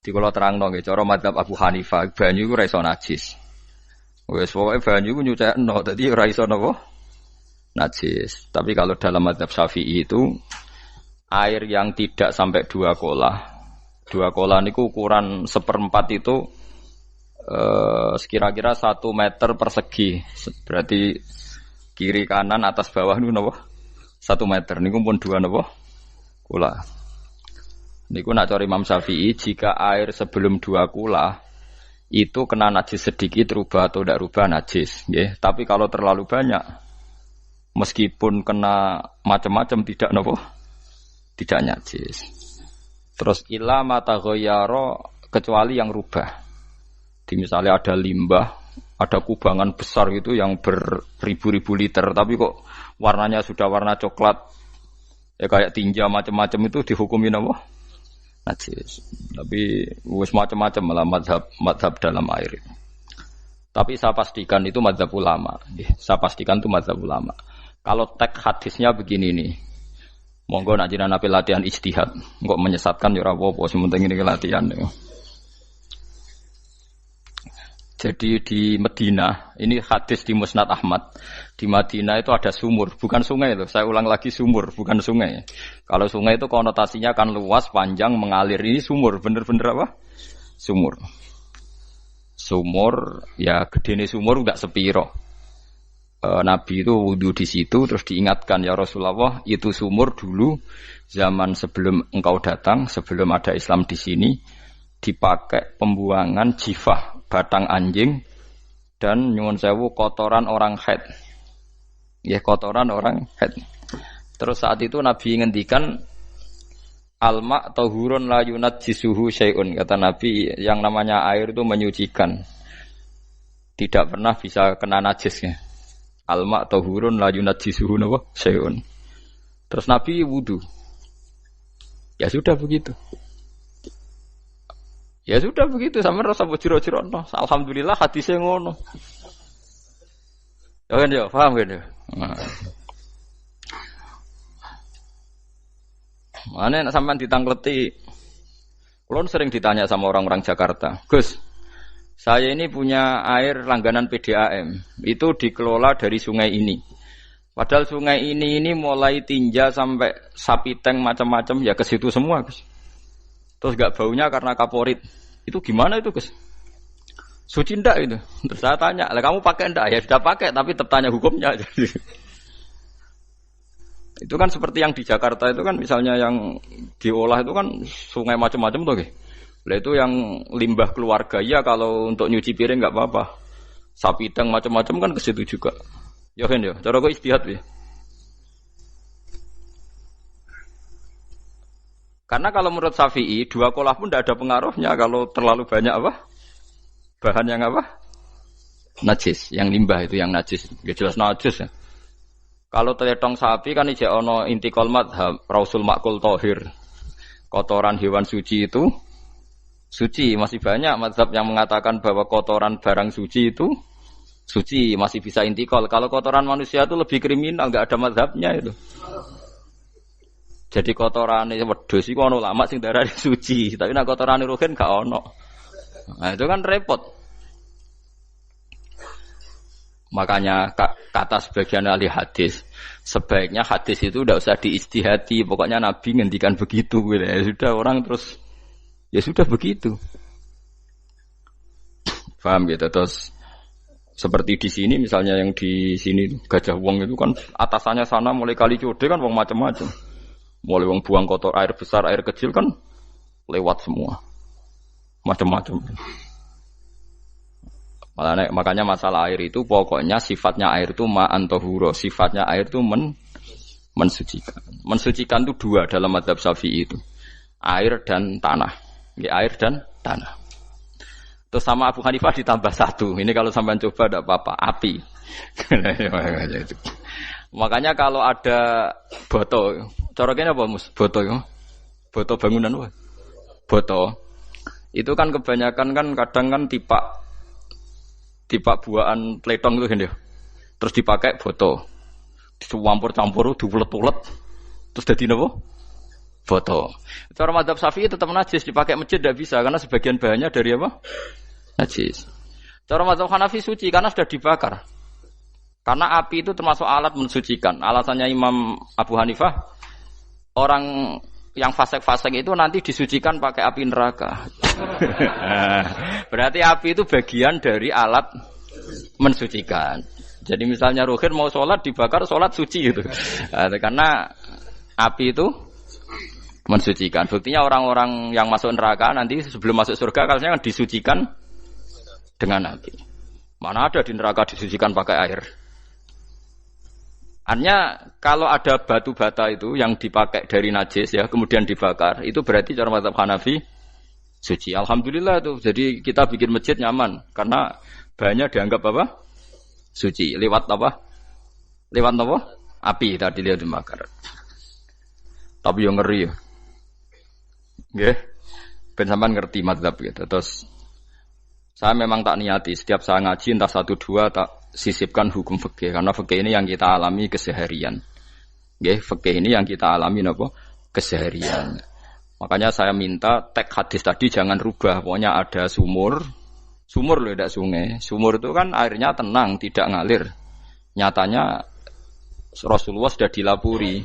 Di kula terangno nggih cara madzhab Abu Hanifah banyu iku ora iso najis. Wis pokoke banyu iku nyucekno dadi ora iso napa najis. Tapi kalau dalam madzhab Syafi'i itu air yang tidak sampai 2 kolah. 2 kolah niku ukuran 1/4 itu sekira-kira 1 meter persegi. Berarti kiri kanan atas bawah niku napa? 1 meter niku pun 2 napa? Kolah. Niku nak cara Imam Syafi'i jika air sebelum 2 kolah itu kena najis sedikit rubah atau tidak rubah najis, nggih. Tapi kalau terlalu banyak meskipun kena macam-macam tidak nopo, tidak najis. Terus ila mata ghayyara kecuali yang rubah. Di misalnya ada limbah, ada kubangan besar gitu yang beribu-ribu liter, tapi kok warnanya sudah warna coklat, ya kayak tinja macam-macam itu dihukumi nopo najis. Tapi wis macam-macam malah madhab dalam air. Tapi saya pastikan itu madhab ulama. Saya pastikan itu madhab ulama. Kalau teks hadisnya begini nih, monggo nak jenengan ape latihan ijtihad, kok menyesatkan ya ora apa-apa, sementing ini latihan. Jadi di Madinah, ini hadis di Musnad Ahmad. Di Madinah itu ada sumur, bukan sungai loh. Saya ulang lagi sumur, bukan sungai. Kalau sungai itu konotasinya kan luas, panjang, mengalir. Ini sumur, bener-bener apa? Sumur. Sumur, ya gedene sumur enggak sepiro. Nabi itu wudu di situ, terus diingatkan ya Rasulullah, itu sumur dulu zaman sebelum engkau datang, sebelum ada Islam di sini, dipakai pembuangan jifah, batang anjing, dan nyuwun sewu kotoran orang haid. Ya kotoran orang haid. Terus saat itu Nabi ngendikan al-ma' tahurun la yunajjisuhu syai'un. Kata Nabi yang namanya air itu menyucikan. Tidak pernah bisa kena najisnya. Al-ma' tahurun la yunajjisuhu syai'un. Terus Nabi wudu. Ya sudah begitu. Ya sudah begitu, sampe rasa jero-jerono. Alhamdulillah hadisnya ngono. Ya kan ya, paham kan ya? Mana nek sampean ditangkleti. Kulon sering ditanya sama orang-orang Jakarta, "Gus, saya ini punya air langganan PDAM. Itu dikelola dari sungai ini. Padahal sungai ini mulai tinja sampai sapi tank macam-macam ya ke situ semua, Gus. Terus gak baunya karena kaporit. Itu gimana itu, Gus? Suci ndak itu?" Terus saya tanya, "Lah kamu pakai ndak?" "Ya sudah pakai, tapi tetap tanya hukumnya." Itu kan seperti yang di Jakarta itu kan misalnya yang diolah itu kan sungai macam-macam tuh, Gus. Lah itu yang limbah keluarga ya kalau untuk nyuci piring enggak apa-apa. Sapi tank macam-macam kan ke situ juga. Ya kan ya, cara kok istihad ya. Karena kalau menurut Syafi'i 2 kolah pun tidak ada pengaruhnya kalau terlalu banyak apa? Bahan yang apa? Najis, yang limbah itu yang najis. Ya jelas najis ya. Kalau teletong sapi kan ijek ono intikal madhab, rausul makul tohir. Kotoran hewan suci itu suci, masih banyak madhab yang mengatakan bahwa kotoran barang suci itu suci, masih bisa intikal. Kalau kotoran manusia itu lebih kriminal, enggak ada madhabnya itu. Jadi kotorane wedhus iku ana ulama sing darani suci, tapi nek kotorane ruhin gak ono. Nah, itu kan repot. Makanya kata sebagian ahli hadis, sebaiknya hadis itu tidak usah diijtihadi, pokoknya Nabi ngendikan begitu gitu. Ya sudah orang terus ya sudah begitu. Paham gitu. Terus seperti di sini misalnya yang di sini Gajah Wong itu kan atasannya sana mulai kali Code kan wong macam-macam. Mulai wong buang kotor air besar, air kecil kan lewat semua. Macam-macam. Makanya masalah air itu pokoknya sifatnya air itu ma'an tahura, sifatnya air itu mensucikan. Mensucikan itu 2 dalam mazhab Syafi'i itu. Air dan tanah. Ya, air dan tanah. Terus sama Abu Hanifah ditambah 1. Ini kalau sampean coba tidak apa-apa, api. Makanya kalau ada boto, cara kene apa Mus? Boto ya. Boto bangunan apa? Boto. Itu kan kebanyakan kan kadang kan tipak buahan pletong itu kan dia. Terus dipakai boto. Dicampur-campur, diulet-ulet. Terus dadi napa? foto. Cara madzhab Syafi'i tetap najis, dipakai masjid tidak bisa karena sebagian bahannya dari apa? Najis. Cara madzhab Hanafi suci karena sudah dibakar. Karena api itu termasuk alat mensucikan. Alasannya Imam Abu Hanifah, orang yang fasik-fasik itu nanti disucikan pakai api neraka. Berarti api itu bagian dari alat mensucikan. Jadi misalnya Ruhin mau sholat dibakar, sholat suci itu. Karena api itu mensucikan. Buktinya orang-orang yang masuk neraka nanti sebelum masuk surga kalanya kan disucikan dengan api. Mana ada di neraka disucikan pakai air? Artinya kalau ada batu bata itu yang dipakai dari najis ya kemudian dibakar itu berarti cara mazhab Hanafi suci. Alhamdulillah tuh. Jadi kita bikin masjid nyaman karena bahannya dianggap apa? Suci. Lewat apa? Lewat apa? Api tadi dia dibakar. Tapi yang ngeri ya. Nggih. Ben sampean ngerti mazhab gitu. Terus saya memang tak niati setiap saya ngaji entah 1 2 tak sisipkan hukum fikih karena fikih ini yang kita alami keseharian. Nggih, fikih ini yang kita alami napa? Keseharian. Makanya saya minta teks hadis tadi jangan rubah. Pokoknya ada sumur loh tidak sungai. Sumur itu kan airnya tenang, tidak ngalir. Nyatanya Rasulullah sudah dilapuri.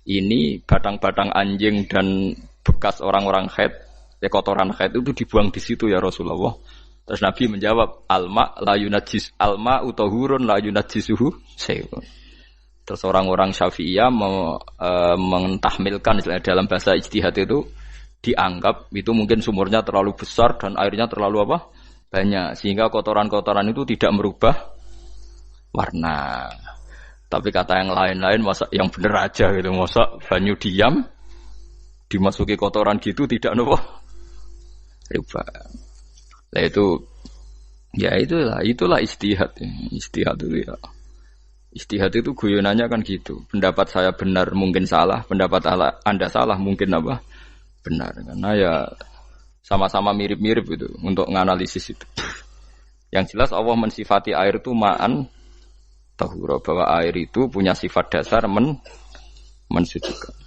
Ini batang-batang anjing dan bekas orang-orang haid, kotoran haid itu dibuang di situ ya Rasulullah. Terus Nabi menjawab, alma la yunajjis alma utahurun la yunajjisuhu syai'un. Terus orang-orang Syafi'iyah mentahmilkan dalam bahasa ijtihad itu dianggap itu mungkin sumurnya terlalu besar dan airnya terlalu apa? Banyak sehingga kotoran-kotoran itu tidak merubah warna. Tapi kata yang lain-lain masa yang bener aja gitu, masa banyu diam dimasuki kotoran gitu tidak nopo rubah. Nah itu ya itulah ijtihad. Ijtihad itu ya. Ijtihad itu guyonannya kan gitu. Pendapat saya benar mungkin salah, pendapat Anda salah mungkin apa? Benar. Karena ya sama-sama mirip-mirip itu untuk menganalisis itu. Yang jelas Allah mensifati air itu ma'an tahura, bahwa air itu punya sifat dasar mensucikan.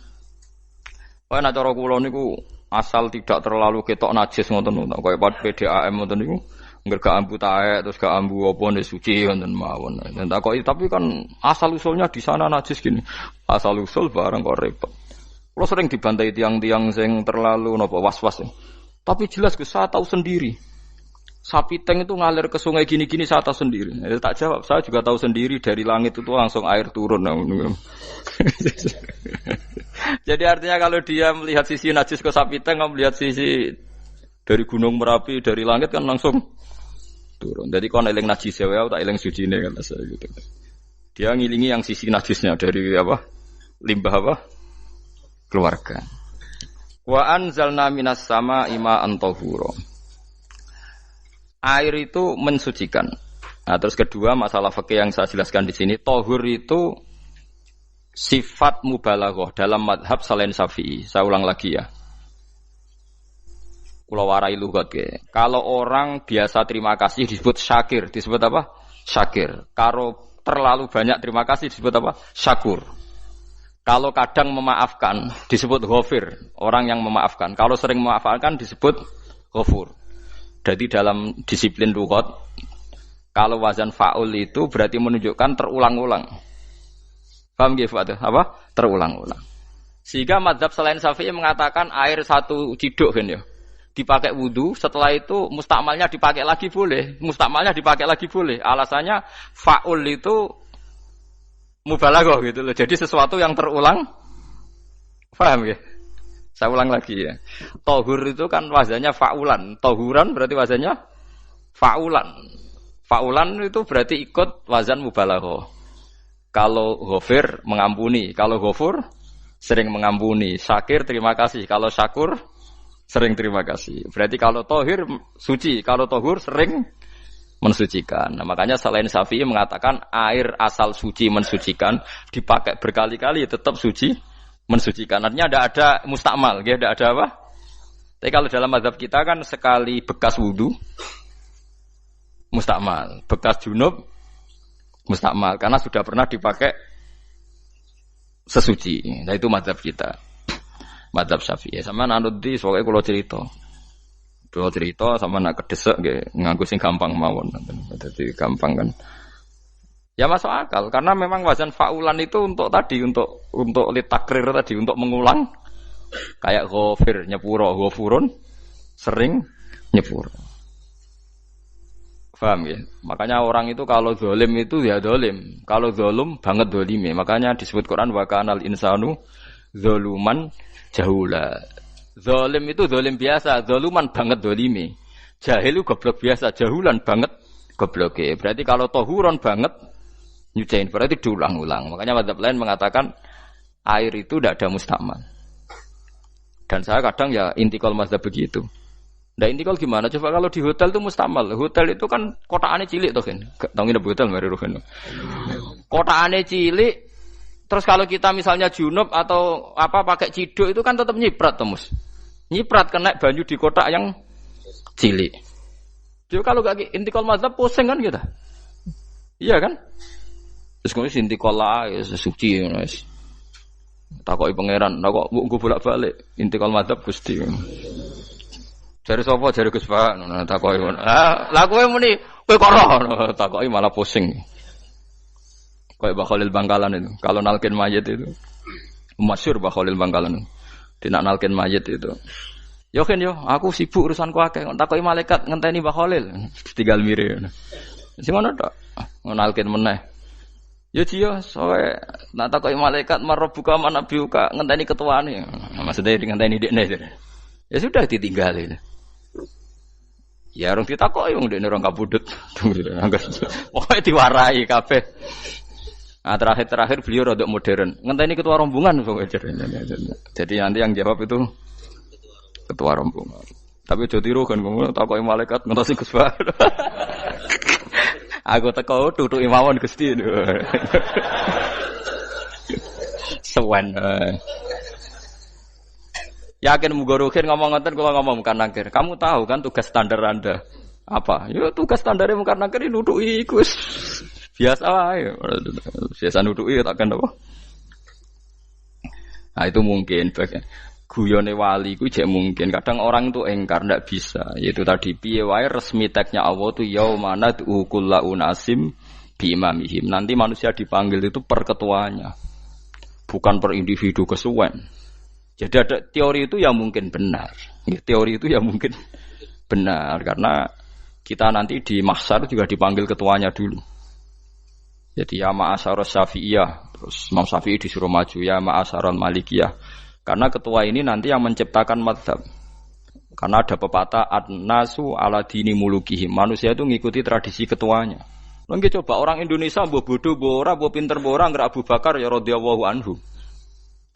Wah nek cara kula niku asal tidak terlalu ketok najis ngoten kok kaya PDAM ngoten niku ngger gak ambu taek terus gak ambu apa nek suci ngoten mawon. Dan takoki tapi kan asal usulnya di sana najis gini. Asal usul barang kok repot. Kula sering dibantai tiang-tiang sing terlalu napa was-was. Tapi jelas saya tahu sendiri. Sapi teng itu ngalir ke sungai gini-gini saya tahu sendiri. Tak jawab, saya juga tahu sendiri dari langit itu langsung air turun. Jadi artinya kalau dia melihat sisi najis ke sapi teng, melihat sisi dari gunung Merapi, dari langit kan langsung turun. Jadi kalau eling najis ya, tak eling suci ini kata saya gitu. Dia ngilingi yang sisi najisnya dari apa? Limbah apa? Keluarga. Wa anzalna minas sama ima antahuro. Air itu mensucikan. Nah, terus kedua masalah fikih yang saya jelaskan di sini, tahur itu sifat mubalaghah dalam madhab selain Syafi'i. Saya ulang lagi ya. Kula warai lughat ke. Kalau orang biasa terima kasih disebut syakir, disebut apa? Syakir. Kalau terlalu banyak terima kasih disebut apa? Syakur. Kalau kadang memaafkan disebut ghafir, orang yang memaafkan. Kalau sering memaafkan disebut ghafur. Jadi dalam disiplin lughat kalau wazan fa'ul itu berarti menunjukkan terulang-ulang. Paham nggih Pak? Apa? Terulang-ulang. Sehingga mazhab selain Syafi'i mengatakan air satu ciduk kan ya. Dipakai wudu, setelah itu mustakmalnya dipakai lagi boleh. Mustakmalnya dipakai lagi boleh. Alasannya fa'ul itu mubalaghah gitu loh. Jadi sesuatu yang terulang. Paham nggih? Saya ulang lagi ya. Tahur itu kan wazannya fa'ulan. Tahuran berarti wazannya fa'ulan. Fa'ulan itu berarti ikut wazan mubalaghah. Kalau ghafir mengampuni, kalau ghafur sering mengampuni. Syakir terima kasih, kalau syakur sering terima kasih. Berarti kalau tahir suci, kalau tahur sering mensucikan. Nah, makanya selain Syafi'i mengatakan air asal suci mensucikan dipakai berkali-kali tetap suci mensucikan. Artinya ada mustakmal, ya, ada apa? Tapi kalau dalam mazhab kita kan sekali bekas wudu mustakmal, bekas junub mustakmal karena sudah pernah dipakai sesuci. Nah itu mazhab kita. Madzhab Syafi'i. Sampeyan anut di pokoke kula cerita. Kula cerita sama nak kedesek nggih nganggo sing gampang mawon. Dadi gampang kan. Ya masuk akal karena memang wazan faulan itu untuk tadi untuk litakrir tadi untuk mengulang kayak ghafir nyepuro ghafurun sering nyepuro. Paham ya? Makanya orang itu kalau zalim itu ya zalim, kalau zalum banget zalime. Makanya disebut Quran wa kanal insanu zaluman jahula. Zalim itu zalim biasa, zaluman banget zalime. Jahil itu goblok biasa, jahulan banget gobloke. Berarti kalau tohuron banget nyuciin berarti diulang-ulang. Makanya mazhab lain mengatakan air itu tidak ada mustakmal. Dan saya kadang ya intikal mazhab begitu. Nah intikal gimana? Coba kalau di hotel itu mustakmal. Hotel itu kan kotaannya cilik toh kan. Tahu nggak hotel mari ruhen. Kotaannya cilik. Terus kalau kita misalnya junub atau apa pakai ciduk itu kan tetap nyiprat temus. Nyiprat kena banyu di kotak yang cilik. Jadi kalau gak intikal mazhab pusing kan kita. Iya kan? Terus kemudian intikal lah ya suci guys. Takoki pangeran, kok mbok bolak-balik intikal mazhab Gusti. Jare sapa jare Gus Pak takoki ngono. Lah kowe muni kowe kok roh takoki malah pusing. Kayak Mbah Khalil Bangkalan itu. Kalau nalkin mayit itu masyhur Mbah Khalil Bangkalan. Dia nalkin mayit itu. Yo kan yo, aku sibuk urusanku akeh. Takoki malaikat ngenteni Mbah Khalil. Tinggal mire. Sing ngono tok. Nalkin meneh. Ya jiyo, soalnya nak takoki malaikat marabbuka manabiuka ngenteni ketuane. Maksudnya ngenteni dekne. Ya sudah ditinggalin. Ya orang ditakoki wong dekne orang kabudut. Pokoke diwarai kabeh. Nah, terakhir beliau rodok modern. Ngenteni ketua rombongan pokoke. Jadi nanti yang jawab itu ketua rombongan. Tapi aja tiru kan ngomong takoki malaikat ngentosi Gus Pak. Aku teko tutuki mawon Gusti. Sewen. Yakin mugorokin ngomong ngoten kula ngomong kan nangkir. Kamu tahu kan tugas standar Anda apa? Ya tugas standare mung kan nangkir nutuki iku. Biasa wae. Biasa nutuki tak kan apa? Nah itu mungkin bagian guyone wali ku jek mungkin kadang orang itu engkar ndak bisa yaitu tadi piye wae resmi teksnya Allah tu yaumana kullu unasim bi imamihim nanti manusia dipanggil itu per ketuanya bukan per individu kesuwen jadi ada teori itu yang mungkin benar ya, teori itu yang mungkin benar karena kita nanti di mahsyar juga dipanggil ketuanya dulu jadi ya ma'asyarus syafi'iyah terus Imam Syafi'i disuruh maju ya ma'asyarul malikiyah karena ketua ini nanti yang menciptakan mazhab. Karena ada pepatah an-nasu ala dini mulukihim. Manusia itu ngikuti tradisi ketuanya. Lagi coba orang Indonesia mbok bodoh, mbok ora, mbok pinter, mbok ora ngger Abu Bakar ya radhiyallahu anhu.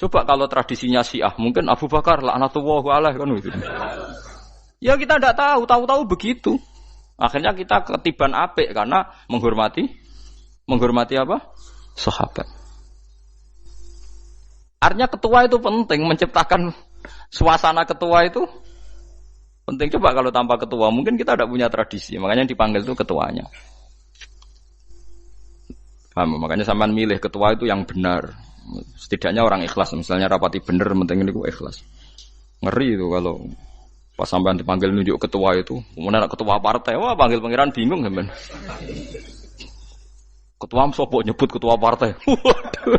Coba kalau tradisinya Syiah, mungkin Abu Bakar laknatullah alaih kan gitu. Ya kita tidak tahu begitu. Akhirnya kita ketiban apik karena menghormati apa? Sahabat. Artinya ketua itu penting, menciptakan suasana ketua itu penting. Coba kalau tanpa ketua, mungkin kita tidak punya tradisi. Makanya dipanggil itu ketuanya. Paham? Makanya sampean milih ketua itu yang benar. Setidaknya orang ikhlas. Misalnya rapati benar, penting itu ikhlas. Ngeri itu kalau pas sampean dipanggil nunjuk ketua itu. Kemudian ketua partai, wah panggil pangeran bingung sampean. Ketua sopo nyebut ketua partai. Waduh.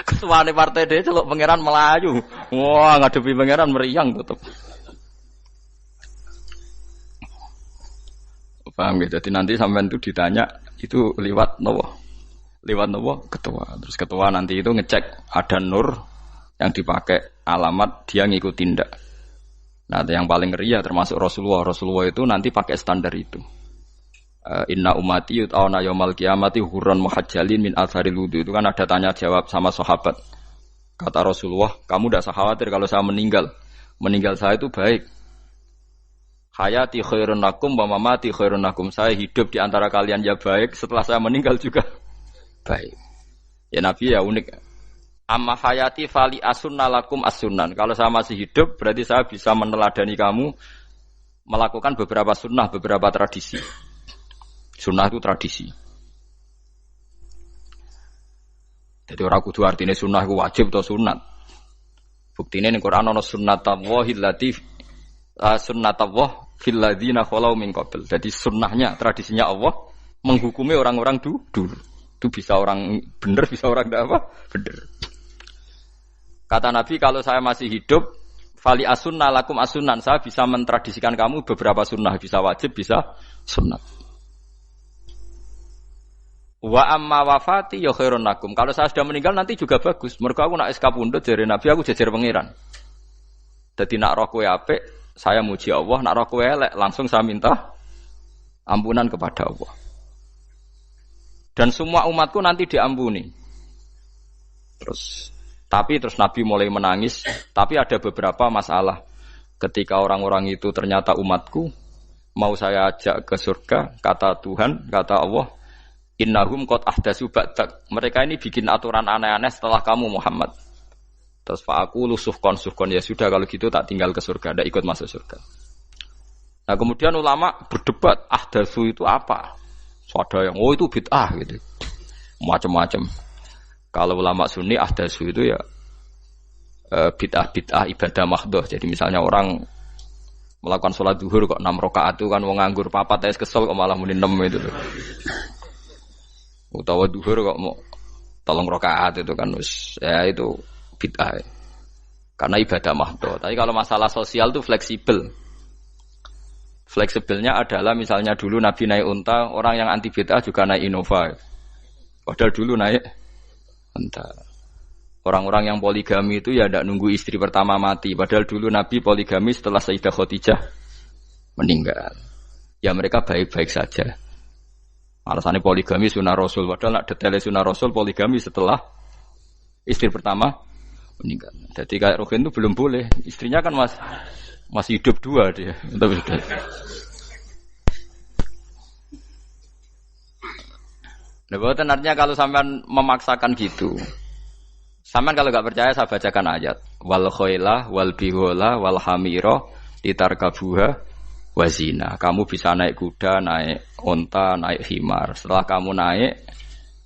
Ketuane partai dia celuk pangeran Melayu. Wah, ngadepi pangeran meriang tetep. Paham gitu. Jadi nanti sampean itu ditanya itu lewat nopo? Lewat nopo? Ketua. Terus ketua nanti itu ngecek ada nur yang dipakai alamat dia ngikutin ndak. Nah, yang paling ngeri ya termasuk Rasulullah. Rasulullah itu nanti pakai standar itu. Inna umati yut'auna yaumal qiyamati hurran muhajjalin min atharil wudu. Itu kan ada tanya jawab sama sahabat. Kata Rasulullah, kamu tidak usah khawatir kalau saya meninggal. Meninggal saya itu baik. Hayati khairun lakum wa mamati khairun lakum. Saya hidup di antara kalian ya baik, setelah saya meninggal juga baik. Ya Nabi ya unik. Amma hayati fali asunna lakum as-sunan. Kalau saya masih hidup berarti saya bisa meneladani kamu melakukan beberapa sunnah, beberapa tradisi. Sunnah itu tradisi. Jadi orang kudu artinya sunnah itu wajib atau sunat. Buktine ning Quran ana sunnatallahil lati sunnatullah fil ladzina khalau min qabl. Jadi sunnahnya, tradisinya Allah menghukumi orang-orang dulu. Itu bisa orang benar, bisa orang tidak apa? Benar. Kata Nabi, kalau saya masih hidup, fali asunna lakum asunan, saya bisa mentradisikan kamu beberapa sunnah, bisa wajib, bisa sunnah. Wa amma wafati ya khairun lakum. Kalau saya sudah meninggal nanti juga bagus. Mergo aku nak SK pundhut jare Nabi, aku jejer pangeran. Dadi nak roh kowe apik, saya muji Allah, nak roh kowe elek, langsung saya minta ampunan kepada Allah. Dan semua umatku nanti diampuni. Tapi terus Nabi mulai menangis. Tapi ada beberapa masalah. Ketika orang-orang itu ternyata umatku, mau saya ajak ke surga, kata Tuhan, kata Allah, innahum qad ahdatsu ba'dak. Mereka ini bikin aturan aneh-aneh setelah kamu Muhammad. Terus fa'aqulu suhqan ya sudah kalau gitu tak tinggal ke surga, tidak ikut masuk surga. Nah kemudian ulama berdebat ahdatsu itu apa? Ada yang itu bid'ah gitu, macam-macam. Kalau ulama Sunni ahdatsu itu ya bid'ah ibadah mahdhah. Jadi misalnya orang melakukan sholat zuhur kok 6 rakaat itu kan wong nganggur papat ae kesel kok malah muni 6 itu. Utawa zuhur kok mau 3 rakaat itu kan wis ya itu bid'ah. Karena ibadah mahdhah. Tapi kalau masalah sosial itu fleksibel. Fleksibelnya adalah misalnya dulu Nabi naik unta, orang yang anti bid'ah juga naik Innova. Padahal dulu naik unta. Orang-orang yang poligami itu ya tidak nunggu istri pertama mati. Padahal dulu Nabi poligami setelah Sayyidah Khadijah meninggal. Ya mereka baik-baik saja. Alasannya poligami sunnah Rasul. Padahal nak detailnya sunnah Rasul poligami setelah istri pertama meninggal. Jadi kayak Ruhin itu belum boleh. Istrinya kan masih hidup 2 dia. Nah, bahwa artinya kalau sampean memaksakan gitu, sampean kalau nggak percaya saya bacakan ayat. Wal khailah wal bihola wal hamira litarkabuha wazina. Kamu bisa naik kuda, naik onta, naik himar. Setelah kamu naik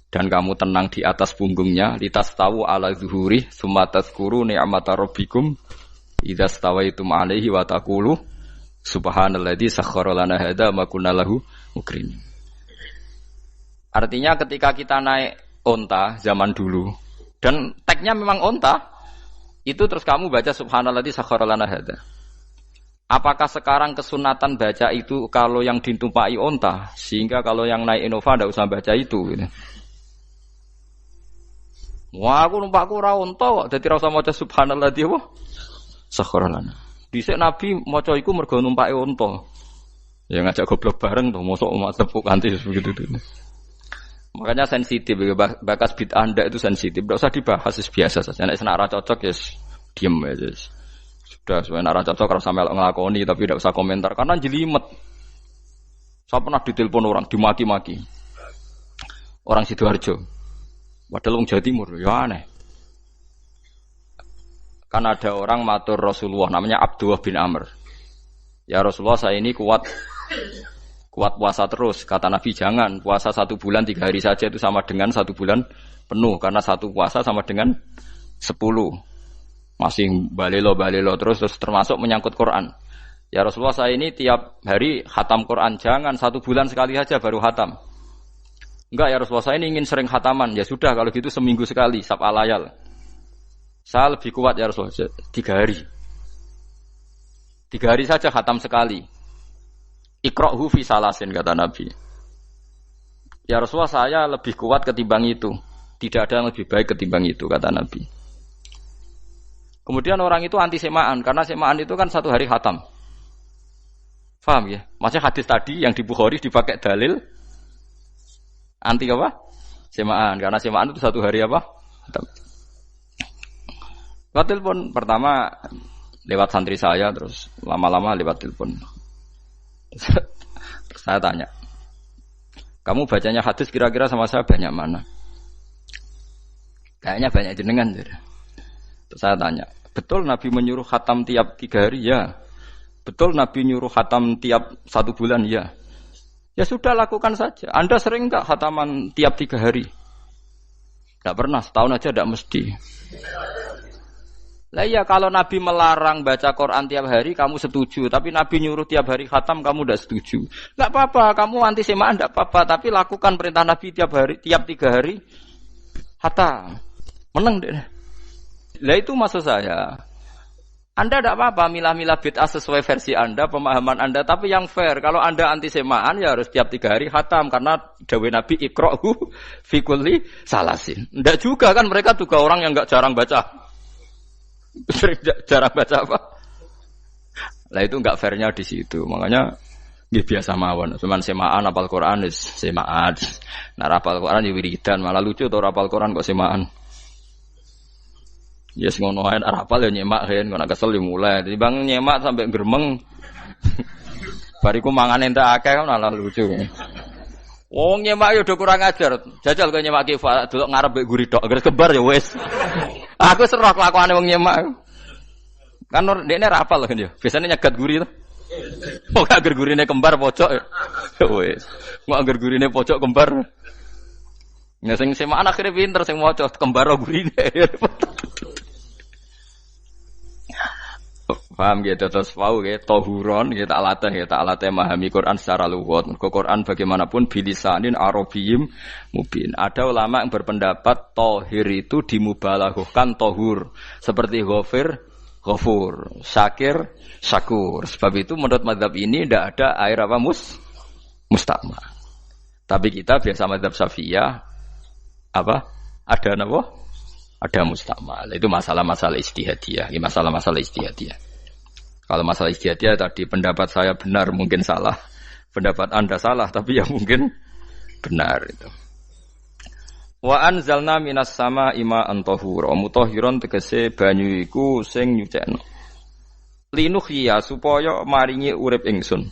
dan kamu tenang di atas punggungnya, litas tahu ala zuhuri, sumatazkuru ni'mata rabbikum. Idza stawaitum alaihi wa taqulu subhanalladzi sakhkhara lana hadza ma kunna lahu mukrin. Artinya ketika kita naik onta zaman dulu dan tagnya memang onta, itu terus kamu baca subhanalladzi sakhkhara lana hadza. Apakah sekarang kesunatan baca itu kalau yang ditumpai onta, sehingga kalau yang naik Innova enggak usah baca itu gitu. Wah, aku numpakku ora onta kok, dadi ora usah maca subhanalladzi apa? Sakharalana. Dhisik Nabi maca iku mergo numpake unta. Ya ngajak goblok bareng to, mosok umat tepuk kanthi begitu itu. Makanya sensitif, bakas bid'ah ndak itu sensitif. Enggak usah dibahas, biasa saja. Nek senak ra cocok ya diem aja. Sudah sebenarnya ra cocok ora sampe nglakoni tapi enggak usah komentar karena jelimet. Saya pernah ditelepon orang dimaki-maki. Orang Sidoarjo. Padahal wong Jawa Timur, ya aneh. Kan ada orang matur Rasulullah namanya Abdullah bin Amr. Ya Rasulullah saya ini kuat puasa terus. Kata Nabi jangan puasa 1 bulan 3 hari saja itu sama dengan 1 bulan penuh. Karena 1 puasa sama dengan 10. Masih balelo terus termasuk menyangkut Quran. Ya Rasulullah saya ini tiap hari khatam Quran. Jangan 1 bulan sekali saja baru khatam. Enggak ya Rasulullah saya ini ingin sering khataman. Ya sudah kalau gitu seminggu sekali sab'al layal. Saya lebih kuat ya Rasulullah 3 hari. 3 hari saja khatam sekali. Iqra'hu fi salasin kata Nabi. Ya Rasulullah saya lebih kuat ketimbang itu. Tidak ada yang lebih baik ketimbang itu kata Nabi. Kemudian orang itu anti semaan karena semaan itu kan 1 hari khatam. Paham ya? Maksudnya hadis tadi yang di Bukhari dipakai dalil anti apa? Semaan karena semaan itu 1 hari apa? Khatam. Lewat telepon pertama lewat santri saya terus lama-lama lewat telepon. Terus saya tanya, kamu bacanya hadis kira-kira sama saya banyak mana? Kayaknya banyak jenengan. Terus saya tanya, betul Nabi menyuruh khatam tiap 3 hari? Ya. Betul Nabi nyuruh khatam tiap 1 bulan? Ya. Ya sudah lakukan saja. Anda sering enggak khataman tiap 3 hari? Enggak pernah, setahun aja enggak mesti. Lah iya kalau Nabi melarang baca Quran tiap hari kamu setuju, tapi Nabi nyuruh tiap hari khatam kamu tidak setuju. Enggak apa-apa, kamu anti semaan enggak apa-apa, tapi lakukan perintah Nabi tiap 3 hari khatam. Menang deh. Lah itu maksud saya. Anda tidak apa-apa milah-milah bid'ah sesuai versi Anda, pemahaman Anda, tapi yang fair. Kalau Anda anti semaan ya harus tiap 3 hari khatam karena dawuh Nabi iqra'u fi kulli salasin. Enggak juga kan mereka juga orang yang enggak jarang baca. Jarang baca apa? Lah itu enggak fairnya di situ. Makanya nggih biasa mawon. Cuman semaan hafal Quran wis semaan. Nah hafal Quran ya wiridan, malah lucu to hafal Quran kok semaan. Ya yes, ngono ae hafal ya nyemak kan, kok kesel ya mulai. Jadi bang nyemak sampai gremeng. Bariku mangan entek akeh kan malah lucu. Wong nyemak yo do kurang ajar. Jajal kok nyemak kifa delok ngarep mbek guri tok, agar kebar ya wis. Aku serah kelakuane wong nyemak. Kan dekne ra hafal kan yo. Biasane nyegat guri to. Kok agar gurine kembar pojok ya. Wis. Kok agar gurine pojok kembar. Nek sing semaan akhire pinter sing maca kembar gurine. Paham gitu terus pau gitu tohuron gitu tak latih memahami Quran secara lugat. Quran bagaimanapun bilisanin arabiyyin mubin. Ada ulama yang berpendapat tohir itu dimubalaghahkan tohur seperti ghafir ghafur, syakir syakur. Sebab itu menurut mazhab ini tidak ada air apa musta'mal. Tapi kita biasa mazhab Syafi'iyah apa? Ada apa? Ada musta'mal. Itu masalah-masalah ijtihadiyah, masalah-masalah ijtihadiyah. Kalau masalah ijtihadiyah tadi pendapat saya benar, mungkin salah. Pendapat Anda salah, tapi ya mungkin benar itu. Wa anzalna minas sama'i ma'an tahura, mutahhiron tegese banyu iku sing nyucekno. Linuhya supaya maringi urip ingsun.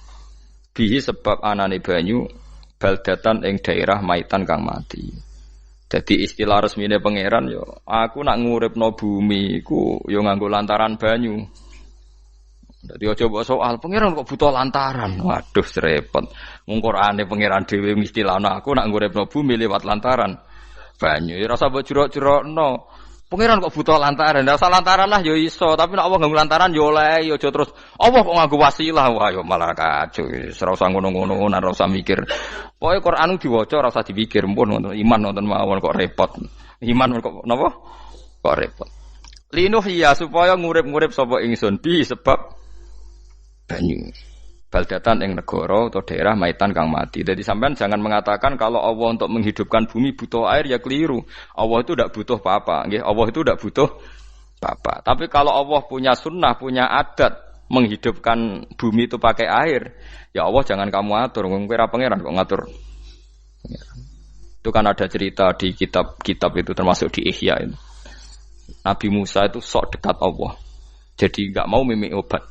Bihi sebab anane banyu baldatan ing daerah maitan kang mati. Jadi istilah resmine pangeran yo, aku nak nguripno bumi iku yo nganggo lantaran banyu. Dadi aja mbok soal pangeran kok butuh lantaran. Waduh repot. Mung Qur'ane pangeran dhewe istilahno aku nak nguripno bumi lewat lantaran banyu. Ya rasa mbok jero-jerokno. Pangeran kok butuh lantaran. Ndak usah lantaran lah yo iso, tapi nek Allah nganggo lantaran yo oleh yo aja terus Allah kok nganggo wasilah. Wah yo malah kacau. Ora usah ngono-ngono, ora usah mikir. Pokoke Qur'an diwaca ora usah dipikir, pun nonton iman nonton mawon kok repot. Iman kok napa? Kok repot. Linuhya supaya ngurip-ngurip sapa ingsun bi sebab banyu. Baldatan ing negara atau daerah maitan kang mati. Jadi sampean jangan mengatakan kalau Allah untuk menghidupkan bumi butuh air ya keliru. Allah itu tidak butuh apa-apa. Nggih, Allah itu tidak butuh apa-apa. Tapi kalau Allah punya sunnah, punya adat menghidupkan bumi itu pakai air, ya Allah jangan kamu atur. Kira pangeran kok ngatur. Itu kan ada cerita di kitab-kitab itu termasuk di Ihya itu. Nabi Musa itu sok dekat Allah. Jadi enggak mau mimik obat.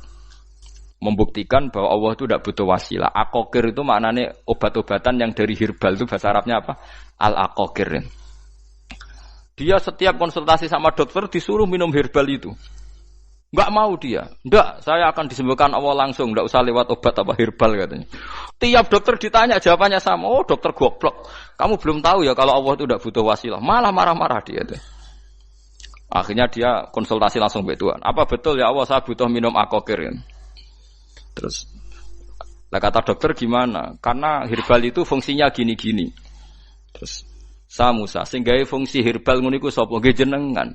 Membuktikan bahwa Allah itu tidak butuh wasilah. Aqaqir itu maknanya obat-obatan yang dari herbal itu bahasa Arabnya apa? Al-aqaqir. Dia setiap konsultasi sama dokter disuruh minum herbal itu. Enggak mau dia. Enggak, saya akan disembuhkan Allah langsung, enggak usah lewat obat apa herbal katanya. Tiap dokter ditanya jawabannya sama. Oh, dokter goblok. Kamu belum tahu ya kalau Allah itu tidak butuh wasilah. Malah marah-marah dia tuh. Akhirnya dia konsultasi langsung ke Tuhan. Apa betul ya Allah saya butuh minum aqaqir? Terus, lah kata dokter gimana? Karena herbal itu fungsinya gini-gini. Terus, Musa, sing gawe fungsi herbal ngono iku sapa? Nggih jenengan.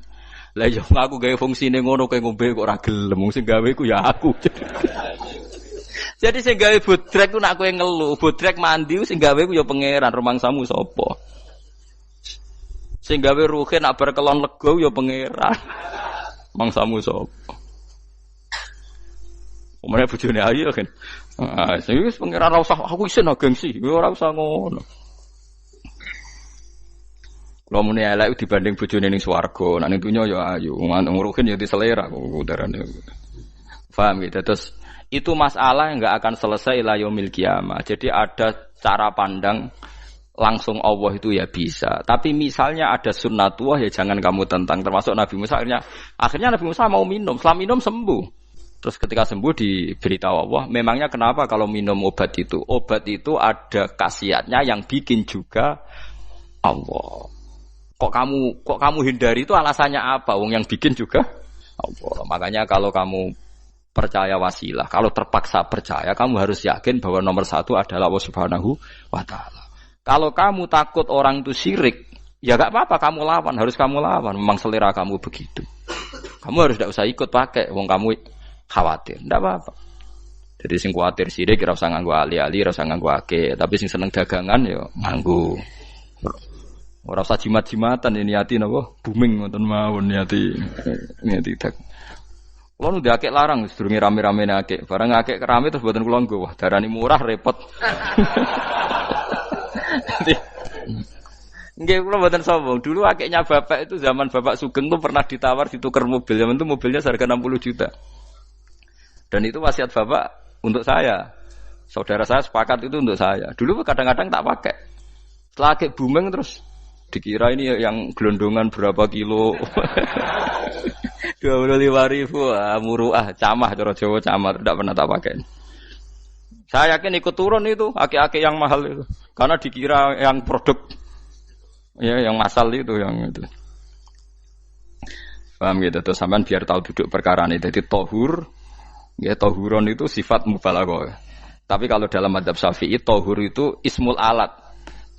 Lah yo aku gawe fungsine ngono kowe ngombe kok ora gelem, sing gawe iku ya aku. Jadi sing gawe bodrek ku nak kowe ngelu, bodrek mandi sing gawe ku ya pangeran, rumangsamu sapa? Sing gawe ruhe nak bar kelon lega ya pangeran. Mangsamu sapa? Omane bojone ayu kan. Ah, sing wis pangeran ora usah aku isin gengsi, ora usah ngono. Kalau muni elek dibanding bojone ning swarga, nek ning dunya ya ayu, nguruhin ya diselera kok udarane. Paham gitu. Terus itu masalah yang enggak akan selesai ila yaumil qiyamah. Jadi ada cara pandang langsung Allah itu ya bisa. Tapi misalnya ada sunnatullah ya jangan kamu tentang. Termasuk Nabi Musa akhirnya Nabi Musa mau minum, setelah minum sembuh. Terus ketika sembuh diberitahu Allah, memangnya kenapa kalau minum obat itu? Obat itu ada khasiatnya yang bikin juga Allah. Kok kamu hindari itu alasannya apa? Wong yang bikin juga Allah. Makanya kalau kamu percaya wasilah, kalau terpaksa percaya, kamu harus yakin bahwa nomor satu adalah Allah Subhanahu wa Ta'ala. Kalau kamu takut orang itu syirik, ya gak apa-apa, kamu lawan, harus kamu lawan. Memang selera kamu begitu. Kamu harus tidak usah ikut pakai, wong kamu khawatir, tidak apa-apa. Jadi sing khawatir syirik, ora usah nganggo ali-ali, ora usah nganggo ake. Tapi sing seneng dagangan, ya nganggo. Ora usah jimat-jimatan ini hati napa booming ngoten mawon niati dak. Kulo nu diakek larang sedurunge rame-rame akek. Barang akek kerame terus mboten kula nggo. Wah, darani murah repot. Nggih kula mboten sombong. Dulu akeknya bapak itu zaman Bapak Sugeng tuh pernah ditawar ditukar mobil. Zaman itu mobilnya seharga 60 juta. Dan itu wasiat bapak untuk saya. Saudara saya sepakat itu untuk saya. Dulu kadang-kadang tak pakai. Setelah akek booming terus dikira ini yang gelondongan berapa kilo. 25.000 muruah camah cara Jawa camah tidak pernah tak pakai. Saya yakin ikut turun itu aki-aki yang mahal itu karena dikira yang produk ya yang masal itu yang itu. Paham gitu terus sampean biar tahu duduk perkara ini. Jadi tohur ya tohuron itu sifat mubalaghah. Tapi kalau dalam mazhab Syafi'i tohur itu ismul alat.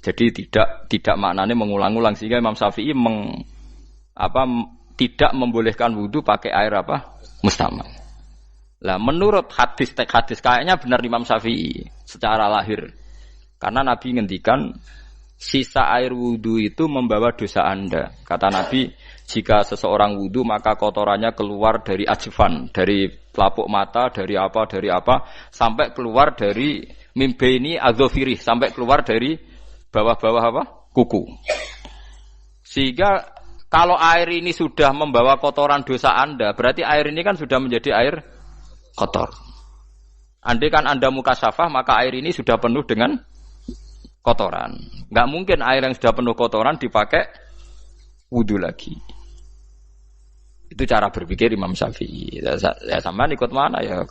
Jadi tidak maknanya mengulang-ulang sehingga Imam Syafi'i tidak membolehkan wudu pakai air apa? Mustamal. Lah menurut hadis kayaknya benar Imam Syafi'i secara lahir. Karena Nabi ngendikan sisa air wudu itu membawa dosa Anda. Kata Nabi, jika seseorang wudu maka kotorannya keluar dari ajfan, dari pelapuk mata, dari apa sampai keluar dari mimbaini adzofirih, sampai keluar dari bawah-bawah apa? Kuku. Sehingga kalau air ini sudah membawa kotoran dosa Anda, berarti air ini kan sudah menjadi air kotor. Andai kan Anda mukasyafah, maka air ini sudah penuh dengan kotoran. Enggak mungkin air yang sudah penuh kotoran dipakai wudu lagi. Itu cara berpikir Imam Syafi'i. Ya sampean ikut mana ya?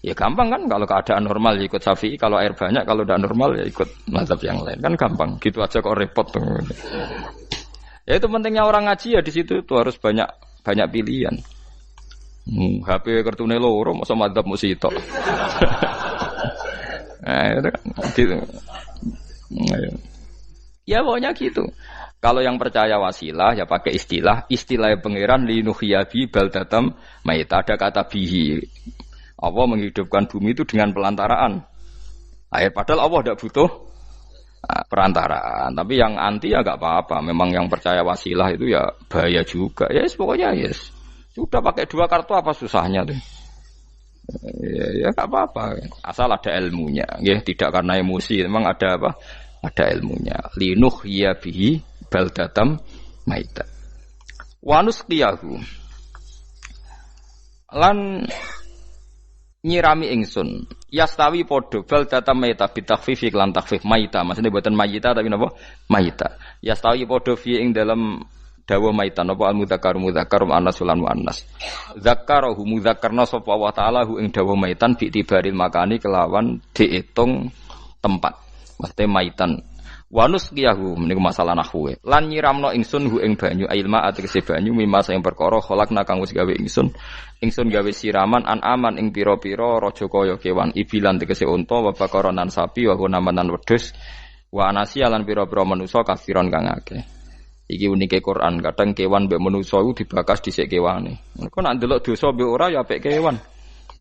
Ya gampang kan kalau keadaan normal ya ikut Syafi'i, kalau air banyak, kalau tidak normal ya ikut mazhab yang lain. Kan gampang. Gitu aja kok repot tuh. Ya itu pentingnya orang ngaji ya di situ itu harus banyak pilihan. HP kartune loro masa mazhab musito. Nah, itu kan gitu. Ya pokoknya gitu. Kalau yang percaya wasilah ya pakai istilah pangeran linuhyabi baldatam maita, ada kata bihi. Allah menghidupkan bumi itu dengan pelantaraan air, padahal Allah tidak butuh perantaraan. Tapi yang anti ya enggak apa-apa. Memang yang percaya wasilah itu ya bahaya juga. Yes, pokoknya yes. Sudah pakai dua kartu apa susahnya tuh? Ya enggak apa-apa. Asal ada ilmunya, ya tidak karena emosi. Memang ada apa? Ada ilmunya. Linuhyabi baldatam maita wanus qiyahu lan nyirami ingsun yastawi podo baldatam maita bitakhfif lan takhfif maita maksudnya buatan maita tapi napa maita yastawi podo fi ing dalam dawa maita napa al mudzakkar muannas lan muannas zakkarahu mudzakkarna sapa Allah taala hu ing dawa maitan bi tibaril makani kelawan diitung tempat maksudnya maitan wanus qiyahu meniku masalah nahwu lan nyiramno ingsun hu ing banyu ilma ategese banyu mimma sing perkara kholakna kang wis gawe ingsun gawe siraman an aman ing pira-pira raja kaya kewan ibilan tegese unta wa bakaronan sapi wa namanan wedhus wa anasi lan pira-pira manusa kafiron kang akeh iki unike Quran kadang kewan mbek manusa iku dibakas dhisik kewane kok nek ndelok dosa mbek ora ya apik kewan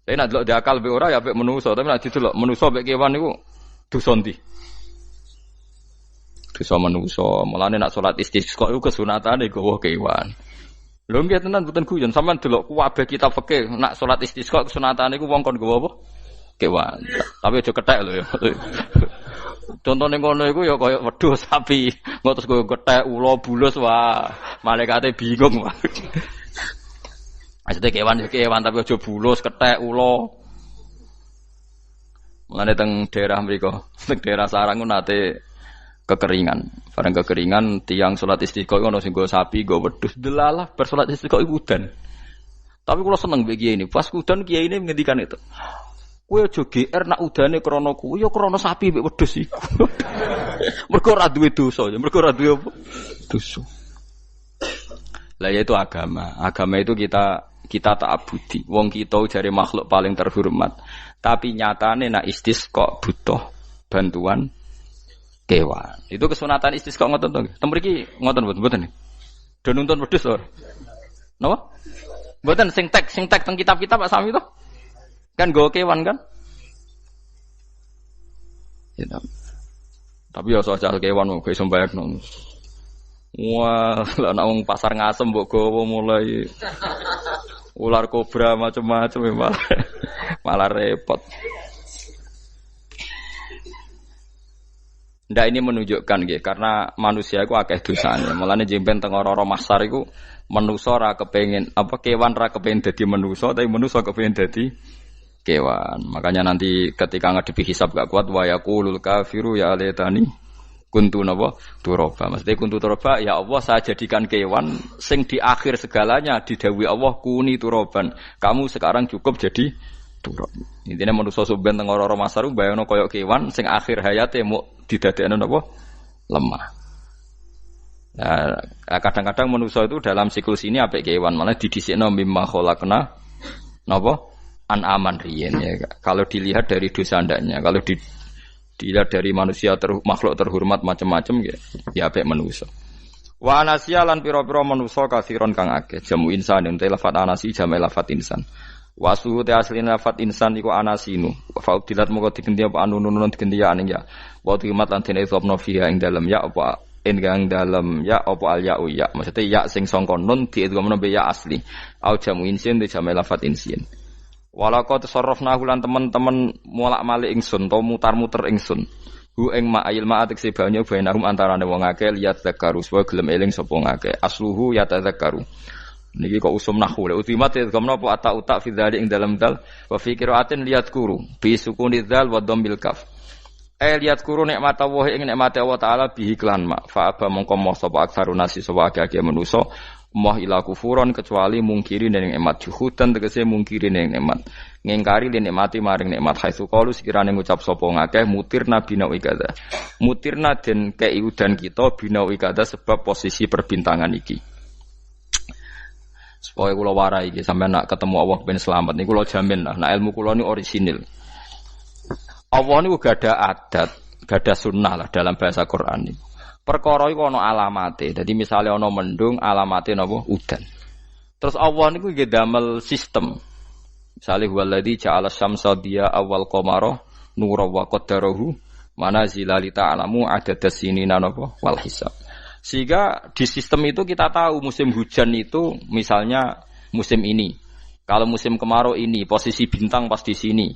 tapi nek ndelok diakal mbek ora ya apik manusa tapi nek didelok manusa mbek kewan niku dosa ndi dosa manusa. Mulane nak salat istisqa iku kesunatane gawa kewan. Lho nggih tenan mboten guyon sampean delok kabeh kitab fikih nak salat istisqa kesunatane iku wong kon gawa apa? Kewan. Tapi aja kethek lho ya. Contone ngono iku ya kaya wedhus sapi, ngotos koyo kethek ula bulus wah, malaikate bingung wah. Maksudnya kewan tapi aja bulus kethek ula. Mulane teng daerah mriku, teng daerah Sarang nate kekeringan. Barang kekeringan tiang salat istisqa ono sing go sapi, go wedhus. Delalah bar salat istisqa iku udan. Tapi kula seneng mbek kiai ini. Pas udan kiai ini ngendikan itu. Kowe aja GR nak udane krana kuwi ya krana sapi mbek wedhus iku. Mergo ora duwe dosa, mergo ora duwe apa? Dosa. Lah yaitu agama. Agama itu kita kita ta'abudi. Wong kita jare makhluk paling terhormat. Tapi nyatane nak istisqa butuh bantuan kewan. Itu kesunatan istisqa ngoten to. Tem mriki ngoten mboten. Do nuntun wedhus to. Napa? Mboten sing tek teng kitab-kitab Pak Sami to. Kan nggo kewan kan? Ya. Tapi ya soal kewan kok iso mbayakno. Wah, lah nek wong pasar ngasem mbok gawa mulai ular kobra macam-macam malah repot. Ndak ini menunjukkan nggih karena manusia iku akeh dosane. Mulane jemben teng ora-ora mahsar iku manusa ora kepengin apa kewan ora kepengin dadi manusa tapi manusa kepengin dadi kewan. Makanya nanti ketika ngadepi hisab gak kuat wa yaqulul kafiru ya laitani kuntu napa turaba. Maksudnya kuntu turaba ya Allah saya jadikan kewan sing di akhir segalanya didhawuhi Allah kuni turaban. Kamu sekarang cukup jadi turab. Intine manusa sampeyan teng ora-ora masaru bayangno kaya kewan sing akhir hayate mau didadekno napa lemah. Nah, kadang-kadang manusa itu dalam siklus ini apik kewan malah didhisikno mimma khalaqna napa an-aman riyen ya. Kalau dilihat dari dosa ndaknya, kalau dilihat dari manusia makhluk terhormat macam-macam ya apik manusa. Wa anasiya lan pira-pira manusa kasiron kang akeh jamu insan ente lafat anasi jamu lafat insan. Wa suhu te asline lafat insan iku anasinu. Fa udilat moko digenti apa anunun digenti ya aning ya. Wa timat lan dene sopno fiha ing dalem ya apa ing dalem ya apa al ya ya. Maksudnya ya sing sangka nun diidghamno be ya asli. Au jamu insin te jamu lafat insin. Walaqad tasarrafna lan teman-teman molak-malik ingsun to mutar-muter ingsun. Hu ing ma'il ma'atik sebanya bainahum antarane wong akeh liat zakaru wa gelem eling sapa ngakeh. Asluhu ya tadzakaru. Niki kok usum nahwu. Ultimat ya gamno apa ata fi dzalik ing dalam dal wa fi qiraatin liat kuru bi sukuni dzal wa dhammil kaf. Liat kuru nikmat Allah ing nikmate Allah taala bihi klan ma. Fa aba mongko moh sapa aksarun nasi sapa akeh manusa. Moh ila kufuron kecuali mungkiri ning nikmat juhudan tegese mungkiri ning nikmat ngingkari ning nikmati maring nikmat haitsu qalu sekirane ngucap sapa ngakeh mutirna binau ikada mutirna den kei udan kita binau ikada sebab posisi perbintangan iki supaya kula warai iki sampeyan nak ketemu Allah ben selamat niku kula jamin lah nak ilmu kula ni orisinil Allah niku gada adat gada sunnah lah dalam bahasa Quran niku. Perkara iku ana alamate. Dadi misale ana mendung, alamate napa? Udan. Terus Allah niku nggih damel sistem. Misale huwallazi ja'ala syamsa diya awal qamara nura wa qaddarahu manazila li ta'lamu adadas sinina napa wal hisab. Sehingga di sistem itu kita tahu musim hujan itu misalnya musim ini. Kalau musim kemarau ini, posisi bintang pas di sini.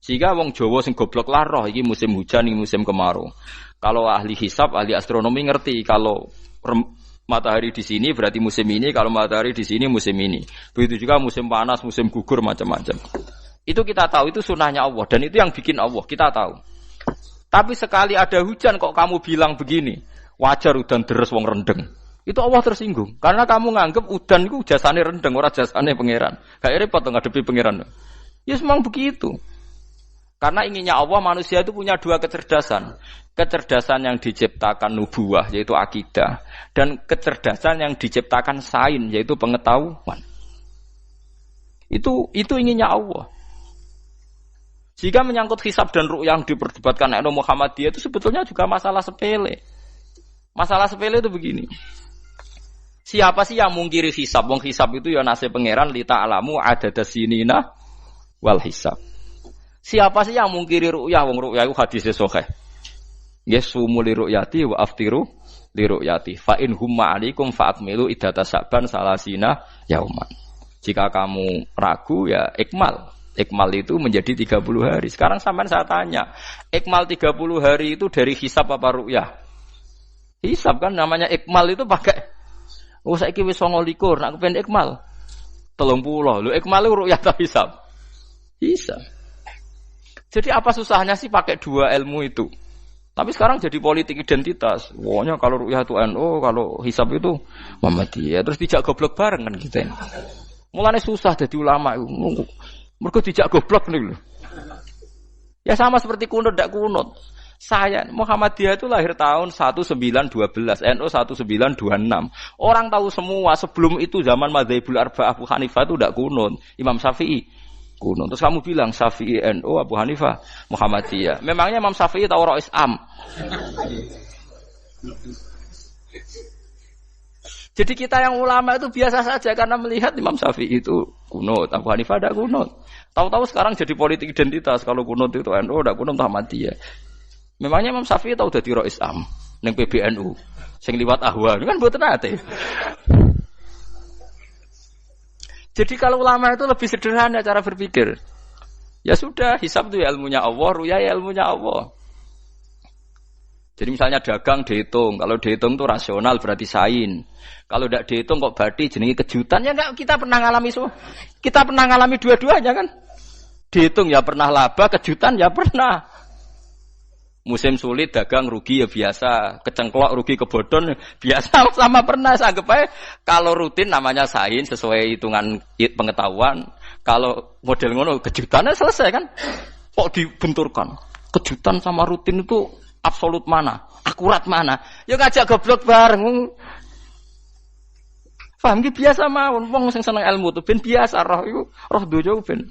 Sehingga wong Jawa sing goblok lah roh iki musim hujan iki musim kemarau. Kalau ahli hisab, ahli astronomi ngerti kalau matahari di sini berarti musim ini, kalau matahari di sini musim ini. Begitu juga musim panas, musim gugur macam-macam. Itu kita tahu, itu sunnahnya Allah dan itu yang bikin Allah, kita tahu. Tapi sekali ada hujan kok kamu bilang begini, wajar udan deres wong rendeng. Itu Allah tersinggung karena kamu nganggep udan itu jasane rendeng, ora jasane pangeran. Gak repot ngadepi pangeran. Ya memang begitu. Karena inginnya Allah manusia itu punya dua kecerdasan. Kecerdasan yang diciptakan nubuwah yaitu akidah dan kecerdasan yang diciptakan sains yaitu pengetahuan. Itu inginnya Allah. Jika menyangkut hisab dan ru'yah yang diperdebatkan oleh Muhammadiyah itu sebetulnya juga masalah sepele. Masalah sepele itu begini. Siapa sih yang mungkiri hisab? Wong hisab itu ya nasib pangeran li ta'lamu adadas sinina wal hisab. Siapa sih yang mungkiri ru'yah? Wong ru'yah itu hadisnya sahih. Yasumu li ru'yati wa aftiru li ru'yati. Fa in humma 'alaikum fa'akmilu iddata Sa'ban salasina yauman. Jika kamu ragu ya ikmal. Ikmal itu menjadi 30 hari. Sekarang sampean saya tanya, ikmal 30 hari itu dari hisab apa ru'yah? Hisab kan namanya ikmal itu pakai saiki wis 29 nak kepen ikmal 30. Lho ikmal itu ru'yah ta hisab? Hisab. Jadi apa susahnya sih pakai dua ilmu itu? Tapi sekarang jadi politik identitas. Pokoknya kalau ru'yah itu NU, kalau hisab itu Muhammadiyah. Terus dijak goblok bareng kan kita. Mulane susah jadi ulama itu. Mergo dijak goblok nih lho. Ya sama seperti kunut ndak kunut. Saya Muhammadiyah itu lahir tahun 1912, NU 1926. Orang tahu semua sebelum itu zaman Madzhabul Arba'ah Abu Hanifah itu tidak kunut, Imam Syafi'i kunut. Terus kamu bilang Syafi'i NU Abu Hanifah Muhammadiyah. Memangnya Imam Syafi'i tahu Rois Am? Jadi kita yang ulama itu biasa saja karena melihat Imam Syafi'i itu kunut, Abu Hanifah tidak kunut. Tahu-tahu sekarang jadi politik identitas kalau kunut itu NU tidak kunut Muhammadiyah. Memangnya Imam Syafi'i tahu dadi Rois Am ning PBNU sing liwat ahwa kan mboten ate. Jadi kalau ulama itu lebih sederhana cara berpikir. Ya sudah, hisab itu ilmunya Allah, ruya ilmunya Allah. Jadi misalnya dagang dihitung, kalau dihitung itu rasional berarti sain. Kalau tidak dihitung kok berarti jenenge kejutan ya enggak kita pernah ngalami semua. Kita pernah ngalami dua-duanya kan? Dihitung ya pernah laba, kejutan ya pernah. Musim sulit dagang rugi ya biasa, kecengklok rugi kebodhon biasa sama pernah. Anggap aja kalau rutin namanya sain sesuai hitungan pengetahuan. Kalau model ngono kejutannya selesai kan? Kok dibenturkan? Kejutan sama rutin itu absolut mana? Akurat mana? Ya ngajak goblok bareng. Paham ki biasa mawon wong sing seneng ilmu tuh ben biasa roh iku roh donya ben.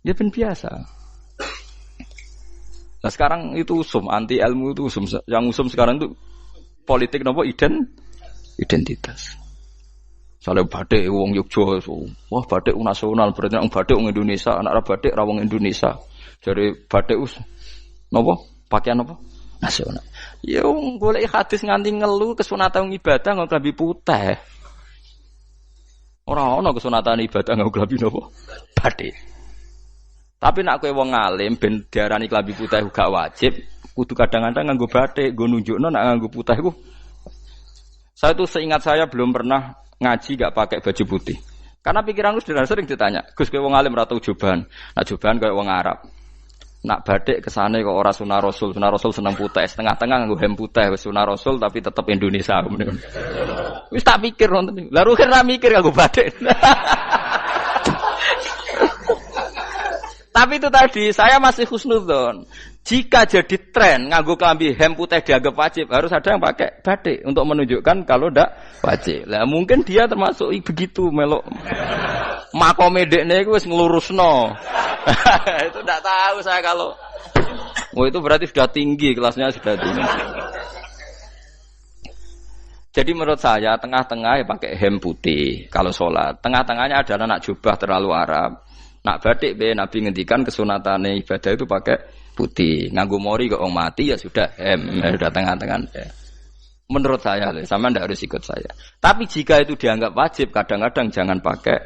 Ya ben biasa. Nah sekarang itu usum, anti ilmu itu usum. Yang usum sekarang itu politik nopo identitas. Soalnya batik wong Yogyo, wah batik nasional berarti orang batik wong Indonesia, anak batik ra wong Indonesia. Jadi batik nopo pakaian nopo nasional. Ya wong golek hadis nganti ngelu kesunatan ibadah nggo klambi putih. Ora ana kesunatan ibadah nggo klambi nopo batik. Tapi nak kowe wong alim ben diarani klambi putih gak wajib, kudu kadang-kadang nganggo batik, nggo nunjukno nak nganggo putih iku. Saya itu seingat saya belum pernah ngaji gak pakai baju putih. Karena pikiranku sering ditanya, "Gus kowe wong alim ora tau joban." Nak joban koyo wong Arab. Nak batik kesane kok ora sunah Rasul seneng putih, setengah-tengah nganggo hem putih wis sunah Rasul tapi tetep Indonesia. Wis tak pikir nonton. Lah rugen ra mikir nganggo batik. Tapi itu tadi, saya masih husnudzon. Jika jadi tren nganggo klambi hem putih dianggap wajib, harus ada yang pakai batik untuk menunjukkan kalau ndak wajib. Lah mungkin dia termasuk begitu melok. Makome dekne iku wis nglurusno. Itu ndak tahu saya kalau. Oh itu berarti sudah tinggi, kelasnya sudah tinggi. Jadi menurut saya tengah-tengah ya pakai hem putih kalau sholat. Tengah-tengahnya adalah nak jubah terlalu Arab. Nak batik be Nabi ngendikan kesunatane ibadah itu pakai putih. Nganggo mori kok wong mati ya sudah hem, ya sudah tengah-tengah. Menurut saya, sama ndak harus ikut saya. Tapi jika itu dianggap wajib, kadang-kadang jangan pakai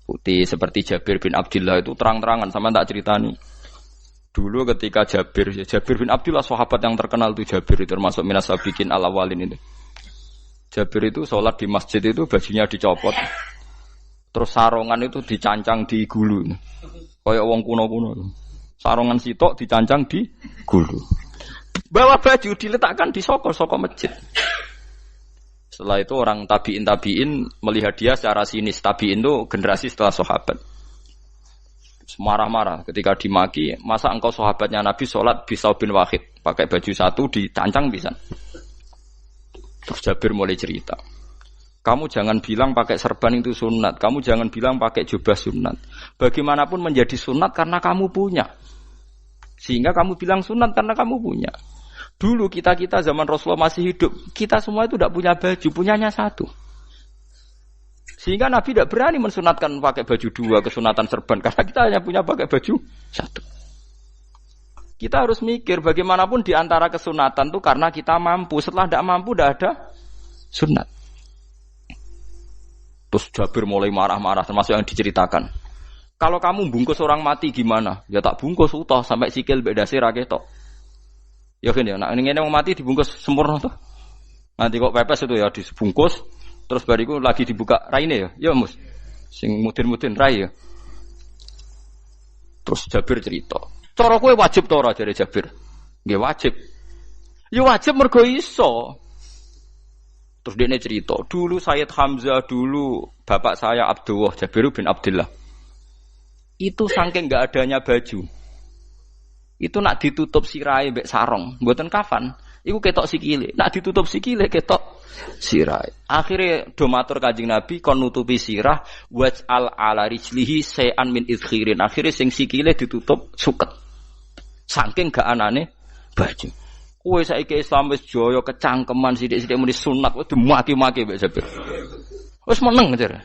putih. Seperti Jabir bin Abdullah itu terang-terangan, sama tak ceritani. Dulu ketika Jabir bin Abdullah sahabat yang terkenal itu Jabir itu termasuk minas sabiqin al-awwalin itu. Jabir itu sholat di masjid itu bajunya dicopot. Terus sarongan itu dicancang di gulu. Kayak wong kuno-kuno. Sarongan sitok dicancang di gulu. Bawa baju diletakkan di soko masjid. Setelah itu orang tabiin melihat dia secara sinis. Tabiin itu generasi setelah sahabat. Marah-marah ketika dimaki, masa engkau sahabatnya Nabi sholat Bisau bin Wahid. Pakai baju satu dicancang bisa. Terus Jabir mulai cerita. Kamu jangan bilang pakai serban itu sunat. Kamu jangan bilang pakai jubah sunat. Bagaimanapun menjadi sunat karena kamu punya. Sehingga kamu bilang sunat karena kamu punya. Dulu kita zaman Rasulullah masih hidup. Kita semua itu tidak punya baju. Punyanya satu. Sehingga Nabi tidak berani mensunatkan pakai baju dua. Kesunatan serban. Karena kita hanya punya pakai baju satu. Kita harus mikir bagaimanapun di antara kesunatan itu karena kita mampu. Setelah tidak mampu tidak ada sunat. Terus Jabir mulai marah-marah termasuk yang diceritakan. Kalau kamu bungkus orang mati gimana? Ya tak bungkus utuh sampai sikil bedase ra ketok. Ya kan ya, nek ngene wong mati dibungkus sempurna tuh. Nanti kok pepes itu ya dibungkus terus bariku lagi dibuka raine ya. Ya Mus. Sing mudin-mudin rai ya. Terus Jabir cerita. Cara kowe wajib ta ora jare Jabir? Nggih wajib. Ya wajib mergo iso. Terus dia cerita, dulu Sayyid Hamzah, dulu bapak saya Abdullah, Jabir bin Abdullah. Itu saking enggak adanya baju. Itu nak ditutup sirahe mbek sarong, mboten kafan. Iku ketok sikile. Nak ditutup sikile ketok sirahe. Akhire do matur Kanjeng Nabi kon nutupi sirah waj'al ala rijlihi shay'an min idkhirin. Akhire sing sikile ditutup suket. Saking gak anane baju. Kowe saiki Islam wis jaya kecangkeman sithik-sithik muni sunat wis dimaki-maki mbek Jabir. Wis meneng jar.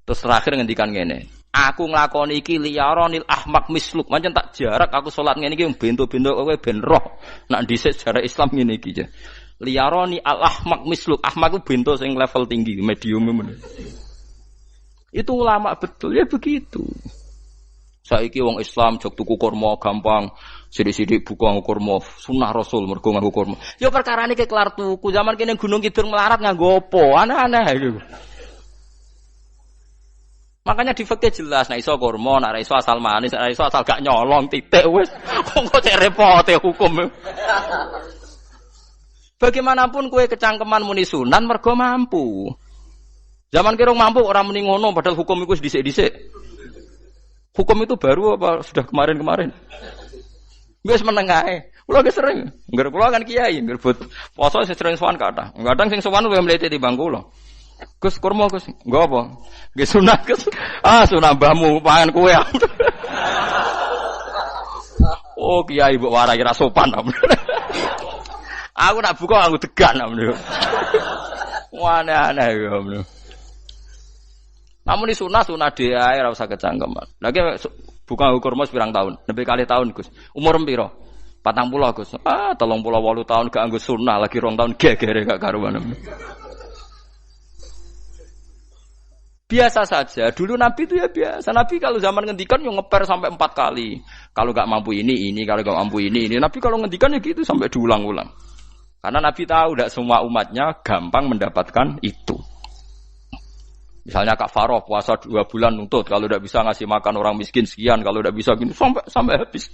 Terus terakhir ngendikan ngene. Aku nglakoni iki liyaronil ahmak misluk. Pancen tak jarak aku salat ngene iki bento-bento kowe ben roh. Nak dhisik jarak Islam ngene iki ya. Liyaroni al ahmak misluk. Ahmak ku bento sing level tinggi, medium men. Itu ulama betul ya begitu. Saiki wong Islam jog tuku kurma gampang. Sithik-sithik buka kurma sunah Rasul mergo nganggo kurma. Ya perkarane ke kelar tuku. Zaman kene Gunung Kidul melarat nganggo apa? Aneh-aneh iku. Makanya di fikih jelas, nek iso kurma, nek iso asal manis, nek iso asal gak nyolong titik wis. Kok cek repote hukum. Bagaimanapun kue kecangkeman muni sunan mergo mampu. Zaman kira mampu orang muni ngono padahal hukum itu dhisik-dhisik. Hukum itu baru apa sudah kemarin-kemarin? Wis meneng ae. Kula ge sering, ngger kula kan kiai, ngger poso sering sowan kathah. Kadang sing sowan luwih mlete timbang kula. Gus kurma Gus, nggo apa? Nggih sunah Gus. Ah sunah mbahmu pangan kowe. Oh kiai mbok warai ra sopan. Aku nak buka aku tegan amne. Aneh-aneh ya amne. Namun di sunah dhewe ae ora usah kecangkeman. Lagi buka kurma pirang tahun? Nepi kali tahun Gus. Umur piro? 40 Gus. 38 tahun gak anggo sunah lagi 2 tahun gegere gak karuan. Biasa saja. Dulu Nabi itu ya biasa. Nabi kalau zaman ngendikan yang ngeper sampai 4 kali. Kalau enggak mampu ini, kalau enggak mampu ini. Nabi kalau ngendikan ya gitu sampai diulang-ulang. Karena Nabi tahu tidak semua umatnya gampang mendapatkan itu. Misalnya kafarah puasa 2 bulan nuntut. Kalau tidak bisa ngasih makan orang miskin sekian. Kalau tidak bisa gini sampai habis.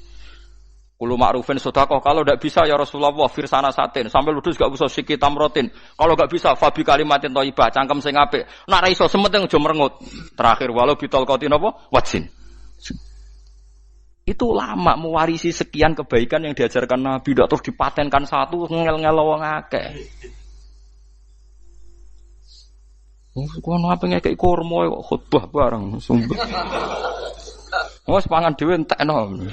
Kulu ma'rufin sedekah, kalau tidak bisa ya Rasulullah firsana satin, sampai ludus gak usah sikit tamrotin. Kalau gak bisa fabi kalimatin thayyibah, cangkem sing apik. Nek ra iso sementing aja merengut. Terakhir walau bitol qatin apa? Wajin. Itu lama mewarisi sekian kebaikan yang diajarkan Nabi, tidak terus dipatenkan satu ngel-ngel wong akeh. Kono apa ngekek kurma kok khutbah bareng sumpah. Wes pangan dhewe entekno.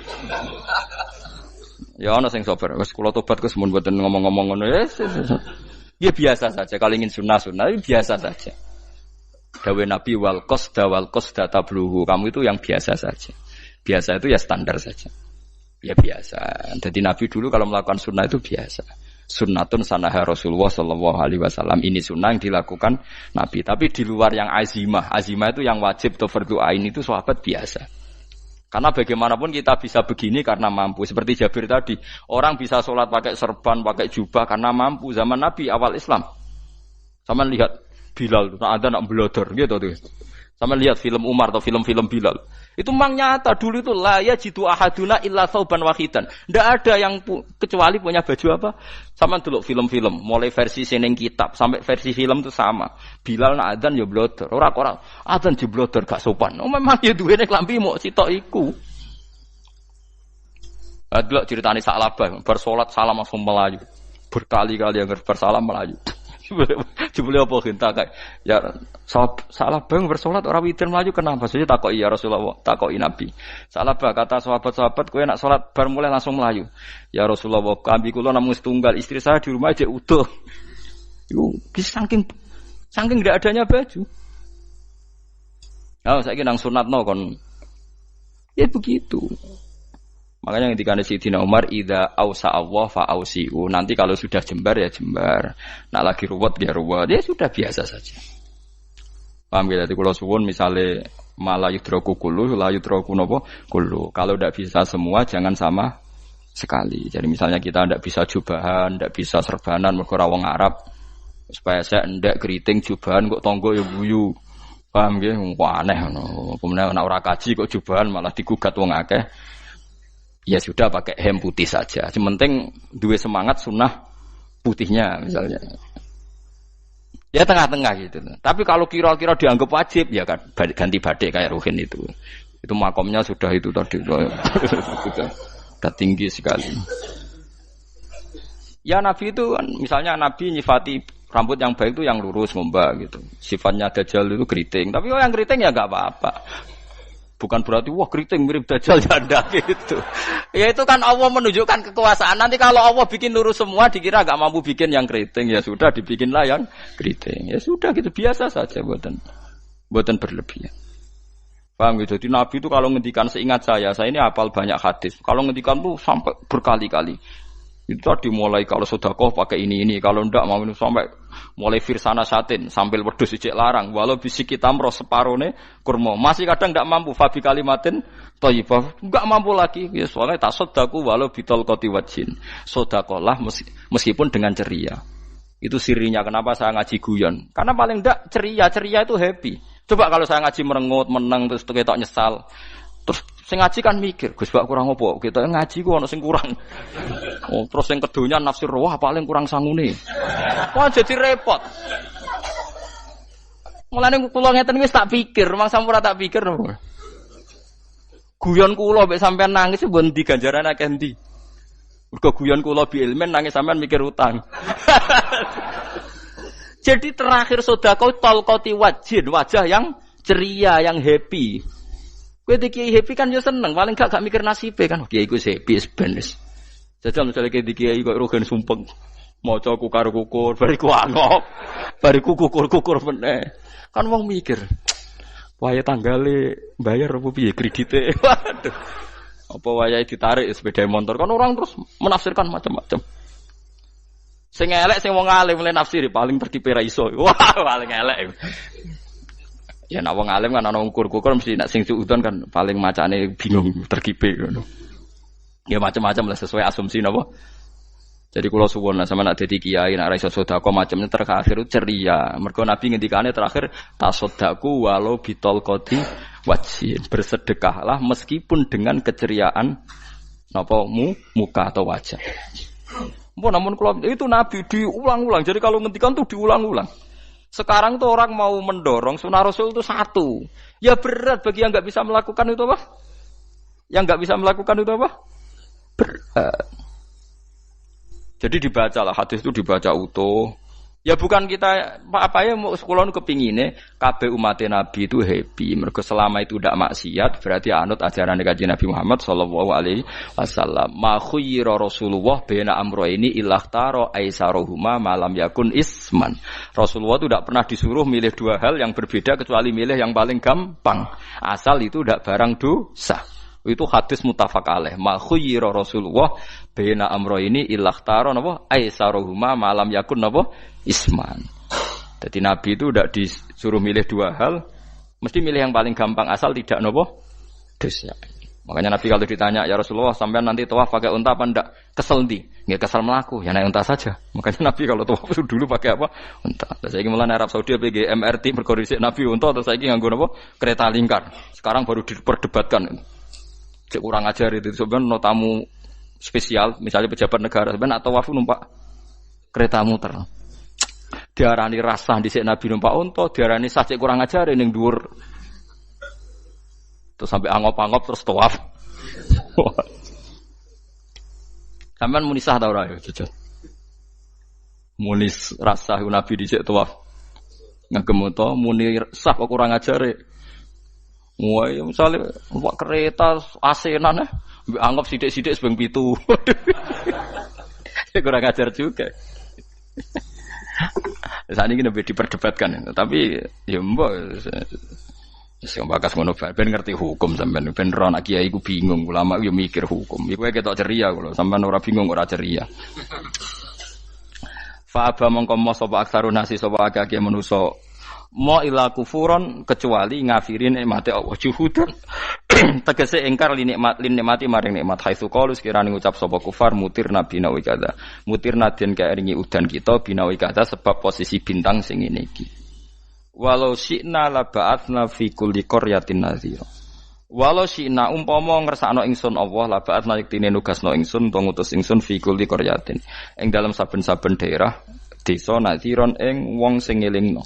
Ya ana sing sabar, wis kula tobat Gus mun mboten ngomong-ngomong ngono ya. Ya biasa saja kalau ingin sunah-sunah biasa saja. Dawe Nabi wal qasda tabluhu. Kamu itu yang biasa saja. Biasa itu ya standar saja. Ya biasa. Jadi Nabi dulu kalau melakukan sunnah itu biasa. Sunnatun sanaha Rasulullah sallallahu alaihi wasallam. Ini sunnah yang dilakukan Nabi. Tapi di luar yang azimah. Azimah itu yang wajib atau fardhu ain itu sahabat biasa. Karena bagaimanapun kita bisa begini karena mampu. Seperti Jabir tadi, orang bisa sholat pakai serban, pakai jubah karena mampu. Zaman Nabi awal Islam, sama lihat Bilal, ada nak belodor gitu tuh. Sama lihat film Umar atau film-film Bilal. Itu memang nyata dulu itu la yajidu ahaduna illa thawban wahidan. Tidak ada yang kecuali punya baju apa. Sama dulu film-film, mulai versi seneng kitab sampai versi film itu sama. Bilal nak adzan ya blodor, ora adzan di blodor gak sopan. Oh memang ya duwene klambi mok sitok iku. Adlok ceritane Sa'labah, bar salat salam langsung melayu. Berkali-kali yang bersalam melayu. Jebule apa genta kae. Ya salah bang bersolat ora witir mlayu kenapa? Saja takoki ya Rasulullah, takoki Nabi. Salah bah kata sahabat-sahabat kowe nak salat bar mulai langsung mlayu. Ya Rasulullah, kami kula namung setunggal, istri saya di rumah aja utuh. Yo saking ndak adanya baju. Oh, saiki nang sunatno kon. Ya begitu. Makanya ketika Sayyidina Umar idza ausa Allah fa ausiu. Nanti kalau sudah jembar ya jembar. Nak lagi ruwet ya ruwet. Ya sudah biasa saja. Paham ya? Jadi kalau suwun misalnya malah yudraku kullu, la yudraku napa kullu. Kalau tidak bisa semua jangan sama sekali. Jadi misalnya kita tidak bisa jubahan, tidak bisa serbanan mergo wong Arab. Supaya saya ndak keriting jubahan kok tonggo ya guyu. Paham ya? Wah aneh ngono. Kemudian nek ora kaji kok jubahan malah digugat wong akeh. Ya sudah pakai hem putih saja. Sementing dua semangat sunnah putihnya misalnya. Ya tengah-tengah gitu. Tapi kalau kira-kira dianggap wajib ya kan ganti batik kayak Ruhin itu Itu makomnya sudah itu tadi. Sudah tinggi sekali. Ya Nabi itu kan, misalnya Nabi nyifati rambut yang baik itu yang lurus ngombak gitu. Sifatnya Dajjal itu keriting. Tapi yang keriting ya enggak apa-apa. Bukan berarti wah keriting mirip Dajjal ya enggak gitu. Ya itu kan Allah menunjukkan kekuasaan. Nanti kalau Allah bikin lurus semua dikira enggak mampu bikin yang keriting, ya sudah dibikinlah yang keriting. Ya sudah gitu biasa saja buatan berlebihan. Paham gitu. Jadi Nabi itu kalau ngendikan seingat saya ini hafal banyak hadis. Kalau ngendikan tuh sampai berkali-kali. Itu tadi mulai kalau sedekah pakai ini, kalau ndak mau minum sampai mulai firsana satin sambil wedhus ijek larang walau bisi kita mro separone kurma masih kadang ndak mampu fabi kalimatin thayyibah enggak mampu lagi ya soalnya tak sedekah walau bitol qoti wajin sedekahlah meskipun dengan ceria. Itu sirinya kenapa saya ngaji guyon karena paling ndak ceria itu happy. Coba kalau saya ngaji merengut meneng terus ketok nyesal terus sing ngaji kan mikir, Gus Bak kurang apa? Kita ngaji ku ana sing kurang. Oh, terus sing kedonyan nafsir wah paling kurang sangune. Wah jadi repot. Mulane kula ngeten wis tak pikir, mangsa ora tak pikir. Guyon kula mek sampean nangis mbon ndi ganjaran akeh ndi. Mergo guyon kula bi ilmen nangis sampean mikir utang. Jadi terakhir sedekah talqati wajhin, wajah yang ceria, yang happy. Kowe iki happy kan yo seneng, paling gak mikir nasibe kan. Kiai iku happy sebenes. Jajal misale kiai kok rogen sumpeng. Maca karo kukur, bariku angop. Bariku kukur meneh. Kan wong mikir. Wayahe tanggale bayar apa piye kredite. Waduh. Apa wayahe ditarik sepeda motor kan orang terus menafsirkan macam-macam. Sing elek sing wong alim mulai nafsiri paling tertipe ra iso. Wah, paling elek. Ya nek wong alim kan ana ukur-ukur mesti nek sing suudon kan paling macane bingung terkipe ngono. Ya macam-macam lah sesuai asumsi napa. Jadi kula suwun sama nek dadi kiai nek ra iso sedekah macamnya terakhir ceria. Mergo Nabi ngendikane terakhir tasaddaku walau bitol qoti wajhin. Bersedekahlah meskipun dengan keceriaan napa muka atau wajah. Namun kalau itu Nabi diulang-ulang. Jadi kalau ngendikan tuh diulang-ulang. Sekarang tuh orang mau mendorong sunnah Rasul itu satu. Ya berat bagi yang nggak bisa melakukan itu apa? Yang nggak bisa melakukan itu apa? Berat. Jadi dibacalah hadis itu dibaca utuh. Ya bukan kita apa ya mau sekolah kepingine kabeh umat Nabi itu happy. Mergo selama itu tidak maksiat berarti anut ajaran Kanjeng Nabi Muhammad sallallahu alaihi wasallam. Ma khuyira Rasulullah baina amrayni ilakhtara aisarohuma malam yakun isman. Rasulullah itu tidak pernah disuruh milih dua hal yang berbeda kecuali milih yang paling gampang. Asal itu tidak barang dosa. Itu hadis muttafaq alaih. Ma khuyira Rasulullah baina amrayni ilakhtara napa aisarohuma malam yakun napa isman. Jadi Nabi itu tidak disuruh milih dua hal, mesti milih yang paling gampang asal tidak nopo dosa. Makanya Nabi kalau ditanya ya Rasulullah sampean nanti tawaf pakai unta apa ndak? Kesel ndi? Nggih kesel melaku, ya naik unta saja. Makanya Nabi kalau tawaf dulu pakai apa? Unta. Terus saiki mulane Arab Saudi PG MRT berkoordinasi Nabi unta terus saiki nganggo napa? Kereta lingkar. Sekarang baru diperdebatkan. Cek kurang ajar itu sebenarnya tamu spesial, misalnya pejabat negara sebenarnya atau tawaf numpak kereta muter. Diarani rasah dhisik Nabi numpak unta, diarani sah cek kurang ajar ning dhuwur. Terus sampai angop-angop terus tawaf. Sampeyan muni sah ta ora ya, jujur. Muni rasah Nabi dhisik tawaf. Ngagem unta muni sah kok kurang ajar. Wah, misalnya numpak kereta asenan anggap sithik-sithik sebeng 7. Kurang ajar juga. Saat ini lebih diperdebatkan, tapi ya mbak, sing bakas ngono ben ngerti hukum sampean, ben ora anak kiai iku bingung, ulama yo mikir hukum. Iku ketok ceria kula, sampean ora bingung ora ceria. Fa aba mongko mo sapa aksarun nasi sapa akeh manusa mo ila kufuron kecuali ngafirin nikmate Allah juhudan tegese ingkar li nikmati maring nikmat haitsu qalu sekirane ngucap sapa kufar mutir nabi nawi kada mutir nadien kaeringi udan kita binawi kada sebab posisi bintang sing ngene iki walau syi'na la ba'atsna fi kulli qaryatin nadhira walau syi'na umpama ngersakno ingsun Allah la ba'atsna yektine nugasno ingsun utawa ngutus ingsun fi kulli qaryatin ing dalam saben-saben daerah desa nadhiron ing wong sing ngelingno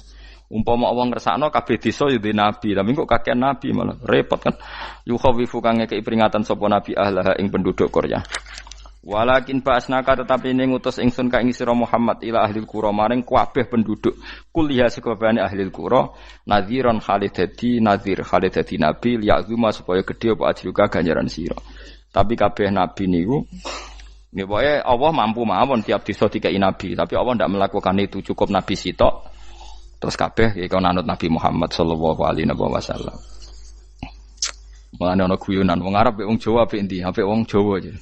Umpama wong ngersakno kabeh desa ya nabi, tapi kok kakean nabi malah repot kan. Yukhawifu kang ngekeki peringatan sapa nabi ahlah ing penduduk Qaryah. Walakin ba'asnaka tetapi ning ngutus ingsun ka ing sira Muhammad ila ahli qura maring kabeh penduduk kuliah sekabehane ahli qura nadhiran khalidati nadhir khalidati nabi liya'zuma supaya gedhe apa ajruka ganjaran sira. Tapi kabeh nabi niku nggih pokoke Allah mampu mawon tiap desa dikai nabi, tapi Allah ndak melakukan itu, cukup nabi sitok. Terus kabeh iki anut Nabi Muhammad sallallahu alaihi wasallam. Mulane ana guyonan wong Arab mek wong Jawa apik endi? Apik wong Jawa aja.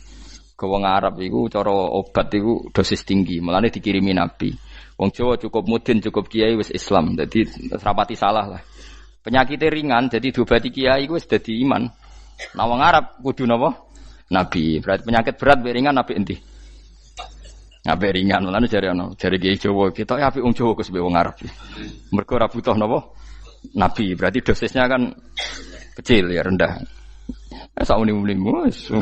Ke wong Arab iku cara obat iku dosis tinggi, mulane dikirimi Nabi. Wong Jawa cukup mudin, cukup kiai wis Islam. Dadi rapati salah lah. Penyakitnya ringan, jadi diobati kiai iku wis dadi iman. Nah wong Arab kudu napa? Nabi. Berarti penyakit berat mek ringan apik endi? Apik ringan, lan jare kiai Jawa kita ya apik wong Jawa Gus wong Arab. Mergo ora butuh napa? Nabi, berarti dosisnya kan kecil ya rendah. Sauni-unimu wis.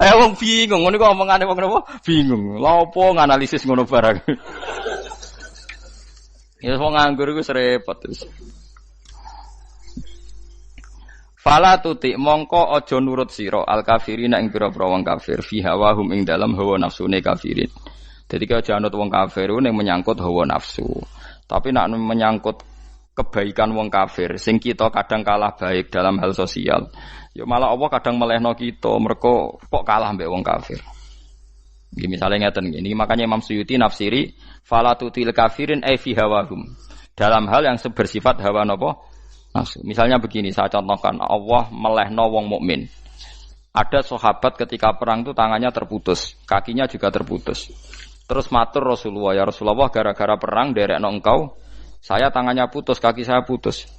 Wong bingung, ngono kok omongane wong napa? Bingung. Lha opo nganalisis ngono barang. Ya wong nganggur iku repot terus. Fala tuti mongko aja nurut sira al kafirina ing pira-pira wong kafir fi hawahum ing dalam hawa nafsune kafirin. Dadi kaya aja anut wong kafir ning menyangkut hawa nafsu. Tapi nek menyangkut kebaikan wong kafir sing kita kadang kalah baik dalam hal sosial, ya malah Allah kadang melehno kita mergo kok kalah mbek wong kafir. Nggih misale ngeten iki makanya Imam Suyuti nafsiri fala tutil kafirin ai fi hawahum. Dalam hal yang bersifat hawa napa? Nafsu. Misalnya begini, saya contohkan Allah melehno wong mukmin. Ada sahabat ketika perang itu tangannya terputus, kakinya juga terputus. Terus matur Rasulullah, ya Rasulullah gara-gara perang derekno engkau, saya tangannya putus, kaki saya putus.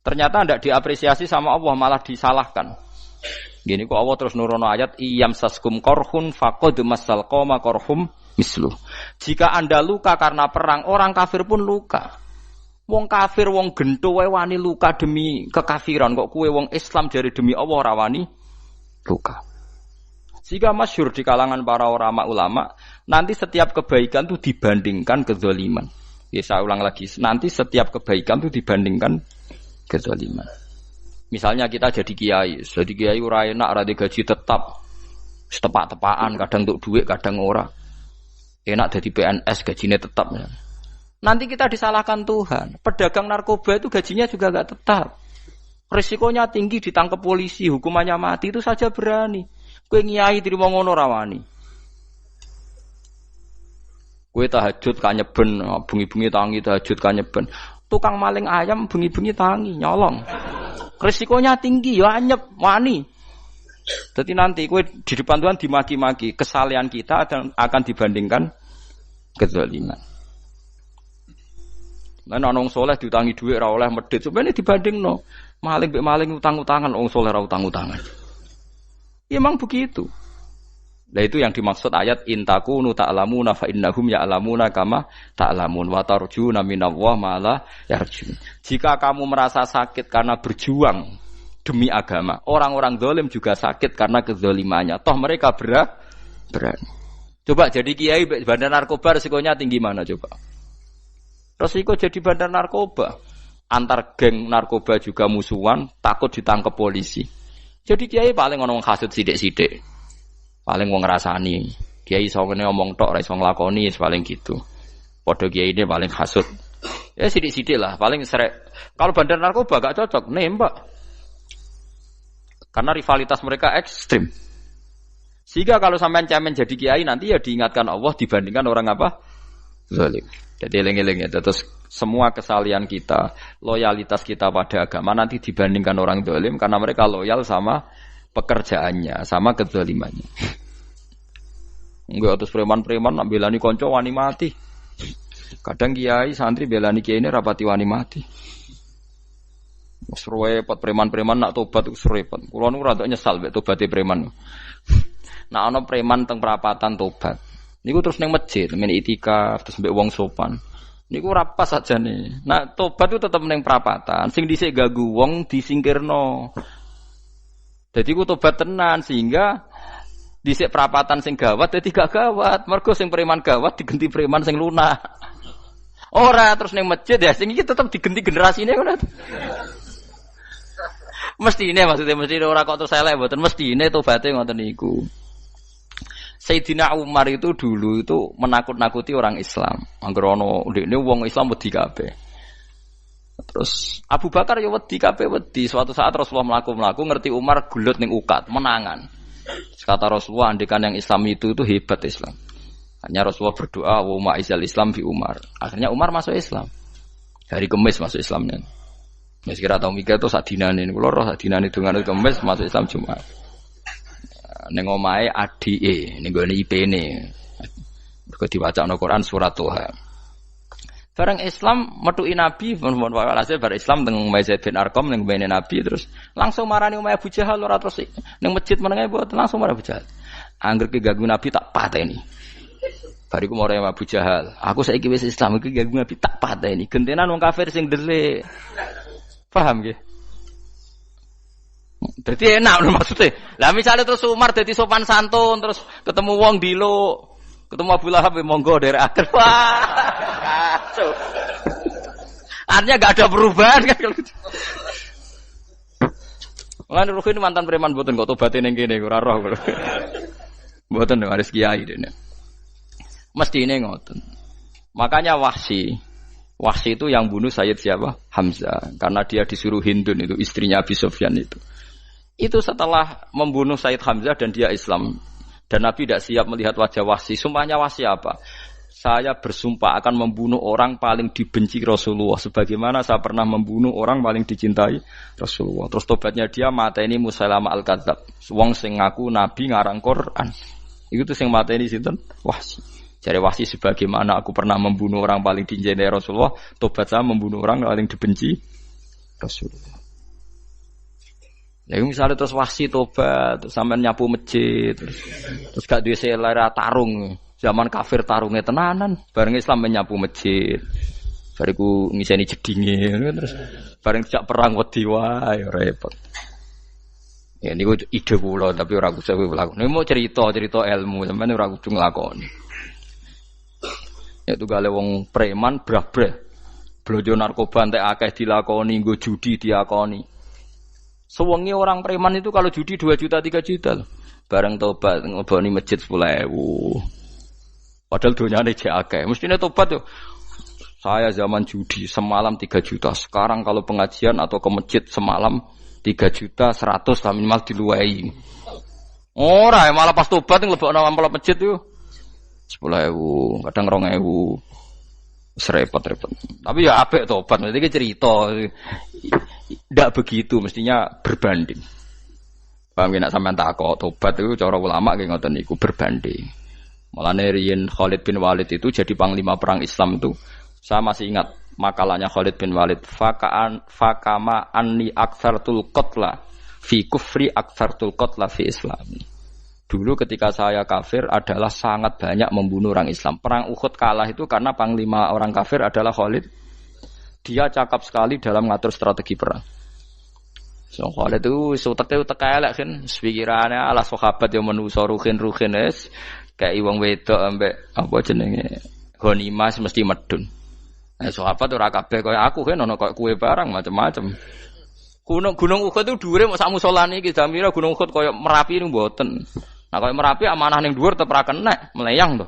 Ternyata tidak diapresiasi sama Allah, malah disalahkan. Gini kok Allah terus nurono ayat iyam saskum korhun faqad masal qoma korhum misluh. Jika Anda luka karena perang, orang kafir pun luka. Wong kafir, wong gento wae wani luka demi kekafiran, kok kuwe wong Islam jare demi Allah ora wani luka. Jika masyhur di kalangan para ulama, nanti setiap kebaikan itu dibandingkan kezaliman. Ya saya ulang lagi, nanti setiap kebaikan itu dibandingkan kezaliman. Misalnya kita jadi kiai ora enak, ora gaji tetap, setepak-tepakan, kadang untuk duit, kadang ora. Enak jadi PNS gajinya tetap ya. Nanti kita disalahkan Tuhan. Pedagang narkoba itu gajinya juga enggak tetap. Risikonya tinggi, ditangkap polisi, hukumannya mati, itu saja berani. Kowe ngiyai trimo ngono ra wani. Kowe tahajud kanyeben, bengi-bengi tangi tahajud kanyeben. Tukang maling ayam bengi-bengi tangi nyolong. Risikonya tinggi ya anyep wani. Jadi nanti kowe di depan Tuhan dimaki-maki, kesalehan kita akan dibandingkan kezaliman. Lan ana wong saleh diutangi dhuwit ora oleh medhit, sampeyan dibandingno. Maling mbek maling utang-utangan, wong saleh ora utang-utangan. Ya memang begitu. Nah itu yang dimaksud ayat intakunu ta'lamuna fa innahum ya'lamuna kama ta'lamun wa tarjuna minallah ma la yarjun. Jika kamu merasa sakit karena berjuang demi agama, orang-orang zalim juga sakit karena kezalimannya. Toh mereka berani. Coba jadi kiai bandar narkoba resikonya tinggi mana coba? Resiko jadi bandar narkoba, antar geng narkoba juga musuhan, takut ditangkap polisi. Jadi kiai paling ngomong hasud sidik-sidik, paling wong ngrasani. Kiai sawene ngomong tok, ora iso nglakoni, paling gitu. Padha kiai ini paling hasud. Ya sidik-sidik lah, paling serek. Kalau bandar narkoba gak cocok, nembak. Karena rivalitas mereka ekstrim. Sehingga kalau sampean cemen jadi kiai nanti ya diingatkan Allah dibandingkan orang apa? Zalim. Jadi eling-eling ya. Terus semua kesalahan kita, loyalitas kita pada agama nanti dibandingkan orang zalim karena mereka loyal sama pekerjaannya, sama kezalimannya. Enggak terus preman-preman nak belani kanca wani mati. Kadang kiai santri belani kiai ini rapati wani mati. Wis repot preman-preman nak tobat wis repot. Kulo nu rada nyesal mek tobaté preman. Nak ana preman teng perapatan tobat. Niku terus ning masjid, men itikaf, terus mbek wong sopan. Niku ora pas sajane. Nah, tobat itu tetep ning perapatan. Sing dhisik ganggu wong disingkirno. Dadi ku tobat tenan sehingga dhisik perapatan sing gawat dadi gak gawat. Mergo sing preman gawat digenti preman sing lunak. Ora terus ning masjid ya sing iki tetep digenti generasine ngono. Mestine maksudnya mesti ora kok terus elek mboten mestine tobaté ngoten niku. Sayyidina Umar itu dulu itu menakut-nakuti orang Islam. Angger ana ndekne wong Islam wedi kabeh. Terus Abu Bakar ya wedi kabeh wedi. Suatu saat Rasulullah mlaku-mlaku ngerti Umar gulut ning ukat, menangan. Kata Rasulullah andekan yang Islam itu hebat Islam. Hanya Rasulullah berdoa wa ma'izal Islam fi Umar. Akhirnya Umar masuk Islam. Hari Kamis masuk Islamnya. Wis kira tau mikir to sak dinane niku lho sak dinane dongan Kamis masuk Islam Jumat. Ning omahe adike ning gone IP-ne. Mergo diwacana Quran surat Toha. Bareng Islam metuki Nabi, mohon walhasil bar Islam teng Zaid bin Arqam ning mbene Nabi terus langsung marani omahe Abu Jahal ora terus ning masjid menenge mboten langsung marani Abu Jahal. Angger ki ganggu Nabi tak pateni. Bariku marani Abu Jahal, aku saiki wis Islam iki ganggu Nabi tak pateni. Gentenan wong kafir sing ndelik. Paham nggih? Dadi enak lho maksudnya. Lah misale terus Umar dadi sopan santun terus ketemu wong dilo, ketemu Abu Lahab monggo derek akhir. Wah. Kacau. Artinya enggak ada perubahan kan kalau gitu. Lan Ruhin mantan preman mboten kok tobaté ning kene ora roh. Mboten harus kiai dene. Mestine ngoten. Makanya Wahsy itu yang bunuh Sayyid siapa? Hamzah. Karena dia disuruh Hindun itu istrinya Abi Sufyan itu. Itu setelah membunuh Sayyid Hamzah dan dia Islam. Dan Nabi tidak siap melihat wajah Wahsy. Sumpahnya Wahsy apa? Saya bersumpah akan membunuh orang paling dibenci Rasulullah. Sebagaimana saya pernah membunuh orang paling dicintai Rasulullah. Terus tobatnya dia mateni Musailamah al-Kadzab. Wong sing ngaku Nabi ngarang Quran. Itu tuh sing mateni sinten? Wahsy. Jadi Wahsy sebagaimana aku pernah membunuh orang paling dicintai Rasulullah. Tobat saya membunuh orang paling dibenci Rasulullah. Ya misalnya terus Wahsy tobat, terus sampean nyapu masjid, terus gak duwe selera tarung. Zaman kafir tarungnya tenanan, bareng Islam menyapu masjid. Bariku ngiseni jedinge terus bareng jak perang wedi wae repot. Ya niku ide kula tapi ora kudu nglakoni. Niku mau cerita ilmu, sampeyan ora kudu nglakoni. Ya tugale wong preman brah-brah. Blojo narkoba entek akeh dilakoni, nggo judi diakoni. Sewengi orang preman itu kalau judi 2 juta 3 juta loh. Bareng tobat ngeboni masjid 10.000. Padahal donyane jek akeh. Mestine tobat yo. Saya zaman judi semalam 3 juta. Sekarang kalau pengajian atau ke masjid semalam 3 juta 100 lah minimal diluwei. Ora malah pas tobat nglebokno amplop masjid yo. 10.000, kadang 2.000. Repot-repot. Tapi ya apik tobat, mesti cerita. Tidak begitu, mestinya berbanding. Paham nek sampean takok tobat itu cara ulama nggih ngoten niku berbanding. Mulane riyen Khalid bin Walid itu jadi panglima perang Islam itu. Saya masih ingat makalahnya Khalid bin Walid, fakama anni aktsartul qatla fi kufri aktsartul qatla fi islami. Dulu ketika saya kafir adalah sangat banyak membunuh orang Islam. Perang Uhud kalah itu karena panglima orang kafir adalah Khalid. Dia cakap sekali dalam ngatur strategi perang. So Khalid itu utek elek kan, pikirannya ala sahabat yang menuso ruhin es kayak wong wedok ambek apa jenenge ghanimah mesti medun. Sahabat ora kabeh kaya aku kan ono kaya kue barang macam-macam. Gunung Uhud itu dhuwure mok sak musolane iki Jamira Gunung Uhud kaya Merapi niku mboten. Nah kaya Merapi amanah ning dhuwur tetep ra kenek, melayang to.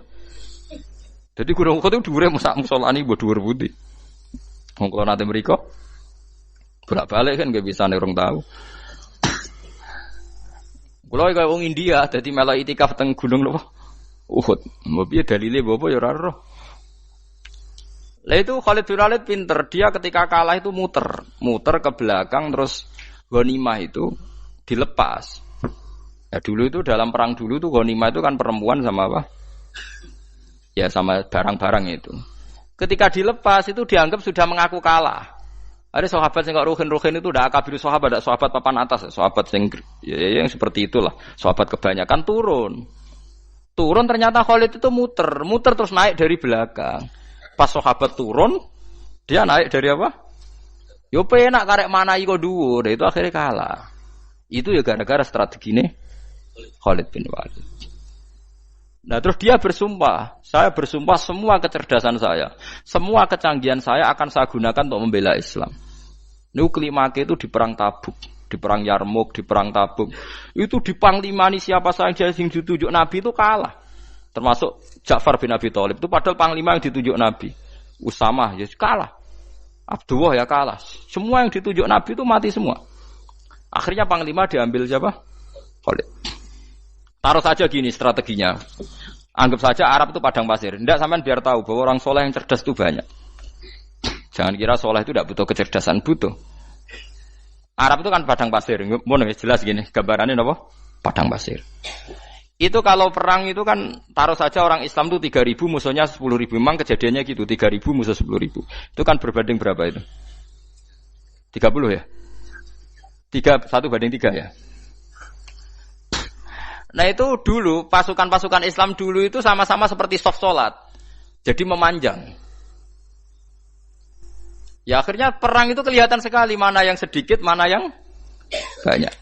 Dadi Gunung Uhud itu dhuwure mok sak musolane mbok dhuwur pundi. Wong kula nate mriko bolak-balik kan nggak bisa nerong tahu. Kula kaya wong India dadi melok itikaf teng gunung lho. Uhud. Mbok piye dalile apa ya ora roh. Lah itu Khalid bin Walid pinter, dia ketika kalah itu muter ke belakang terus ghanimah itu dilepas. Ya dulu itu dalam perang dulu tuh ghanimah itu kan perempuan sama apa? Ya sama barang-barang itu. Ketika dilepas itu dianggap sudah mengaku kalah. Ada sahabat yang kok ruhin itu udah akabir sahabat, ada sahabat papan atas, sahabat yang seperti itulah. Sahabat kebanyakan turun ternyata Khalid itu muter terus naik dari belakang. Pas sahabat turun, dia naik dari apa? Yo penak karek mana iko dhuwur, itu akhirnya kalah. Itu ya gara-gara strategi nih Khalid bin Walid. Nah terus dia bersumpah, saya bersumpah semua kecerdasan saya, semua kecanggihan saya akan saya gunakan untuk membela Islam. Klimaknya itu di perang Tabuk, di perang Yarmuk, di perang Tabuk. Itu di panglimani siapa saja yang ditunjuk Nabi itu kalah. Termasuk Ja'far bin Abi Thalib itu padahal panglima yang ditunjuk Nabi. Usamah ya kalah. Abdullah ya kalah. Semua yang ditunjuk Nabi itu mati semua. Akhirnya panglima diambil siapa? Khalid. Taruh saja gini strateginya. Anggap saja Arab itu padang pasir. Tidak sampean biar tahu bahwa orang soleh yang cerdas itu banyak. Jangan kira soleh itu tidak butuh kecerdasan, butuh. Arab itu kan padang pasir. Mau jelas gini, gambarannya apa? Padang pasir. Itu kalau perang itu kan taruh saja orang Islam itu 3.000 musuhnya 10.000. Memang kejadiannya gitu, 3.000 musuh 10.000. Itu kan berbanding berapa itu? 30 ya? 1 banding 3 ya? Nah itu dulu, pasukan-pasukan Islam dulu itu sama-sama seperti soft sholat. Jadi memanjang. Ya akhirnya perang itu kelihatan sekali mana yang sedikit, mana yang banyak.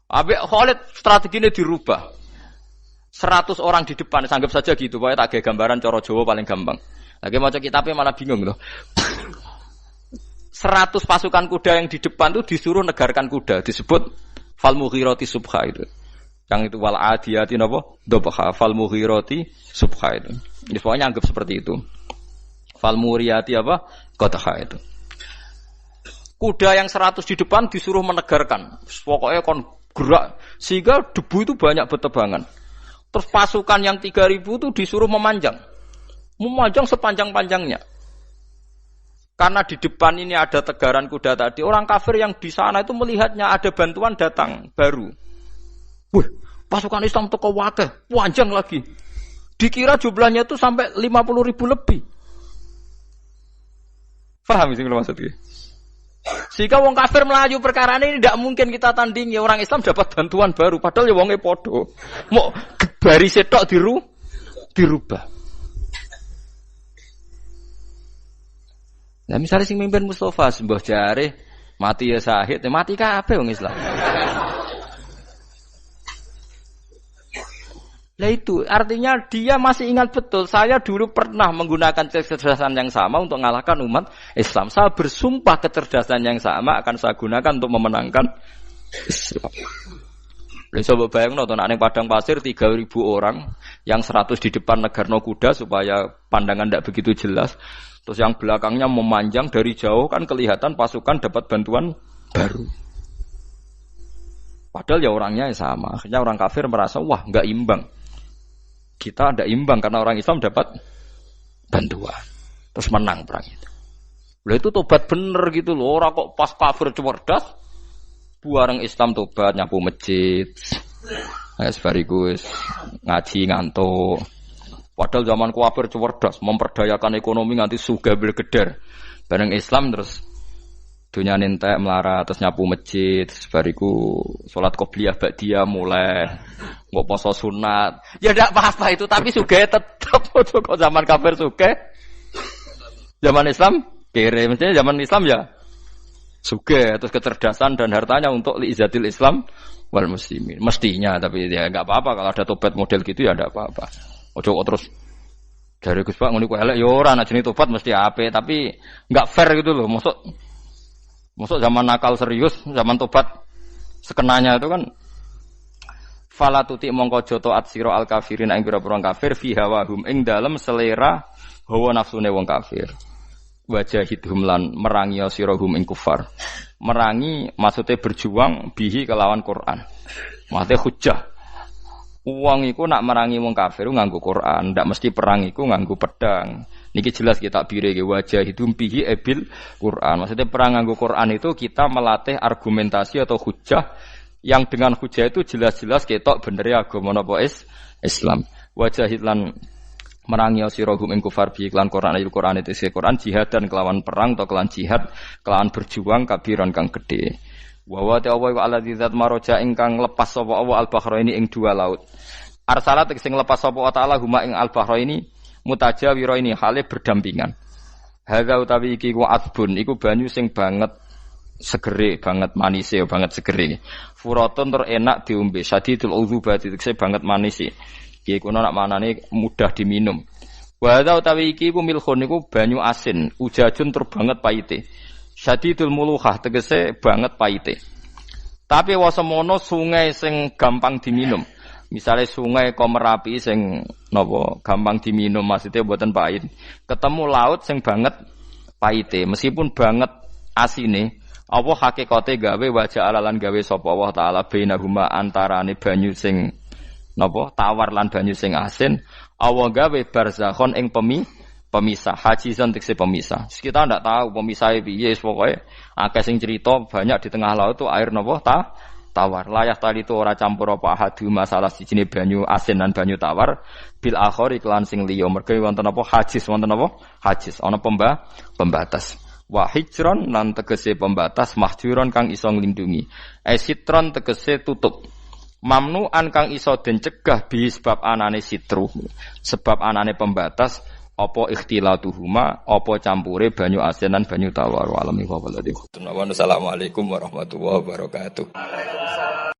Habis Khalid strateginya dirubah. 100 orang di depan, anggap saja gitu. Pokoknya tak kayak gambaran coro Jawa paling gampang. Lagi mau kitabnya malah bingung loh. 100 pasukan kuda yang di depan itu disuruh negarkan kuda. Disebut fal mughirati subha itu. Yang itu wal adiyati napa? Dhabha fal mughirati subha itu. Jadi pokoknya anggap seperti itu. Fal muriyati apa? Qadha itu. Kuda yang 100 di depan disuruh menegarkan. Pokoknya kon gerak sehingga debu itu banyak bertebangan. Terus pasukan yang 3.000 itu disuruh memanjang. Memanjang sepanjang-panjangnya. Karena di depan ini ada tegaran kuda tadi, orang kafir yang di sana itu melihatnya ada bantuan datang baru. Wih, pasukan Islam teko wakil, panjang lagi. Dikira jumlahnya itu sampai 50.000 lebih. Paham sih kalau maksudnya? Sehingga wong kafir melaju perkara ini tidak mungkin kita tandingi. Orang Islam dapat bantuan baru, padahal ya wonge podo. Mau baris setok dirubah. Nah misalnya sing mimpin Mustafa sembah jare mati ya syahid, mati kabeh wong Islam. Nah itu artinya dia masih ingat betul saya dulu pernah menggunakan kecerdasan yang sama untuk mengalahkan umat Islam. Saya bersumpah kecerdasan yang sama akan saya gunakan untuk memenangkan Islam. Lalu coba bayangno to nek padang pasir 3.000 orang yang 100 di depan negarno kuda supaya pandangan tidak begitu jelas. Terus yang belakangnya memanjang dari jauh kan kelihatan pasukan dapat bantuan baru. Padahal ya orangnya sama. Akhirnya orang kafir merasa wah nggak imbang. Kita ada imbang karena orang Islam dapat bantuan. Terus menang perang itu. Lah itu tobat bener gitu loh. Orang kok pas kafir cerdas, buareng Islam tobat nyapu masjid. Sebariku ngaji ngantuk. Padahal zaman kafir cerdas, memperdayakan ekonomi nganti sugih belgeder. Bareng Islam terus dunia entek melarat terus nyapu masjid, sebariku salat qobliyah ba'diyah mulai. Mbok poso sunat. Ya ndak apa-apa itu, tapi sugih tetep kok zaman kafir sugih. Zaman Islam kere, mestinya zaman Islam ya sugih, terus kecerdasan dan hartanya untuk liizatil Islam wal muslimin. Mestinya, tapi ya enggak apa-apa kalau ada tobat model gitu ya enggak apa-apa. Ojo kok terus dari Gus Pak ngene ku elek ya ora ana jenenge tobat mesti apik, tapi enggak fair gitu loh. Maksud zaman nakal serius, zaman tobat sekenanya itu kan fala tuti mongko joto atsira al kafirin ing pira-pira kafir fi hawahum ing dalem selera hawa nafsune wong kafir. Wajahidhum lan merangi sirahum ing kufar. Merangi maksudnya berjuang bihi kelawan Quran. Maksudnya hujjah. Wong iku nak merangi wong kafir nganggo Quran, ndak mesti perang iku nganggo pedang. Niki jelas kita bire wajahidhum bihi ebil Quran. Maksudnya perang nganggo Quran itu kita melatih argumentasi atau hujjah yang dengan hujah itu jelas-jelas ketok bener ya agama napa Islam. Wajahid lan merangi sirahum ing kufar bi iklan Quran ayat Quran itu Quran jihad dan kelawan perang atau kelawan jihad kelawan berjuang kabiran kang gede. Wa wa ta'ala wa alladzi zat maraja ingkang lepas sapa Allah al-bahraini ing dua laut. Arsalat sing lepas sapa ta'ala huma ing al-bahraini mutajawiraini hale berdampingan. Hadza utawi iki ku asbun iku banyu sing banget segere banget manise banget segere furatun tur enak diombe sadidul udzubati tekse banget manise Kiye kuno nak manane mudah diminum. Wa hadza utawi iki ku milkhun niku banyu asin, ujajun tur banget paite. Syadidul muluhah tegese banget paite. Tapi wasemono sungai sing gampang diminum. Misalnya sungai Komerapi sing napa gampang diminum maksudnya mboten pahit. Ketemu laut sing banget paite, meskipun banget asine, apa hakikate gawe wajah alalan gawe sapa Allah taala bainahuma antarane banyu sing napa tawar lan banyu sing asin, Allah gawe barzakhon ing pemisah, hajizan tekse pemisah. Kita ndak tahu pemisahnya piye, pokoke akeh sing cerita banyak di tengah laut tu air napa tawar. Layah tali itu ora campur apa hadu masalah sijine banyu asin lan banyu tawar bil akhir iklan sing liya mergo wonten apa hajiz wonten apa hajiz ana pembatas wa hijron lan tegese pembatas mahjuron kang iso nglindungi sitron tegese tutup mamnuan kang iso den cegah bi sebab anane sitru sebab anane pembatas apa ikhtilatuhuma apa campure banyu asin lan banyu tawar alami wa waladhi. Assalamualaikum warahmatullahi wabarakatuh.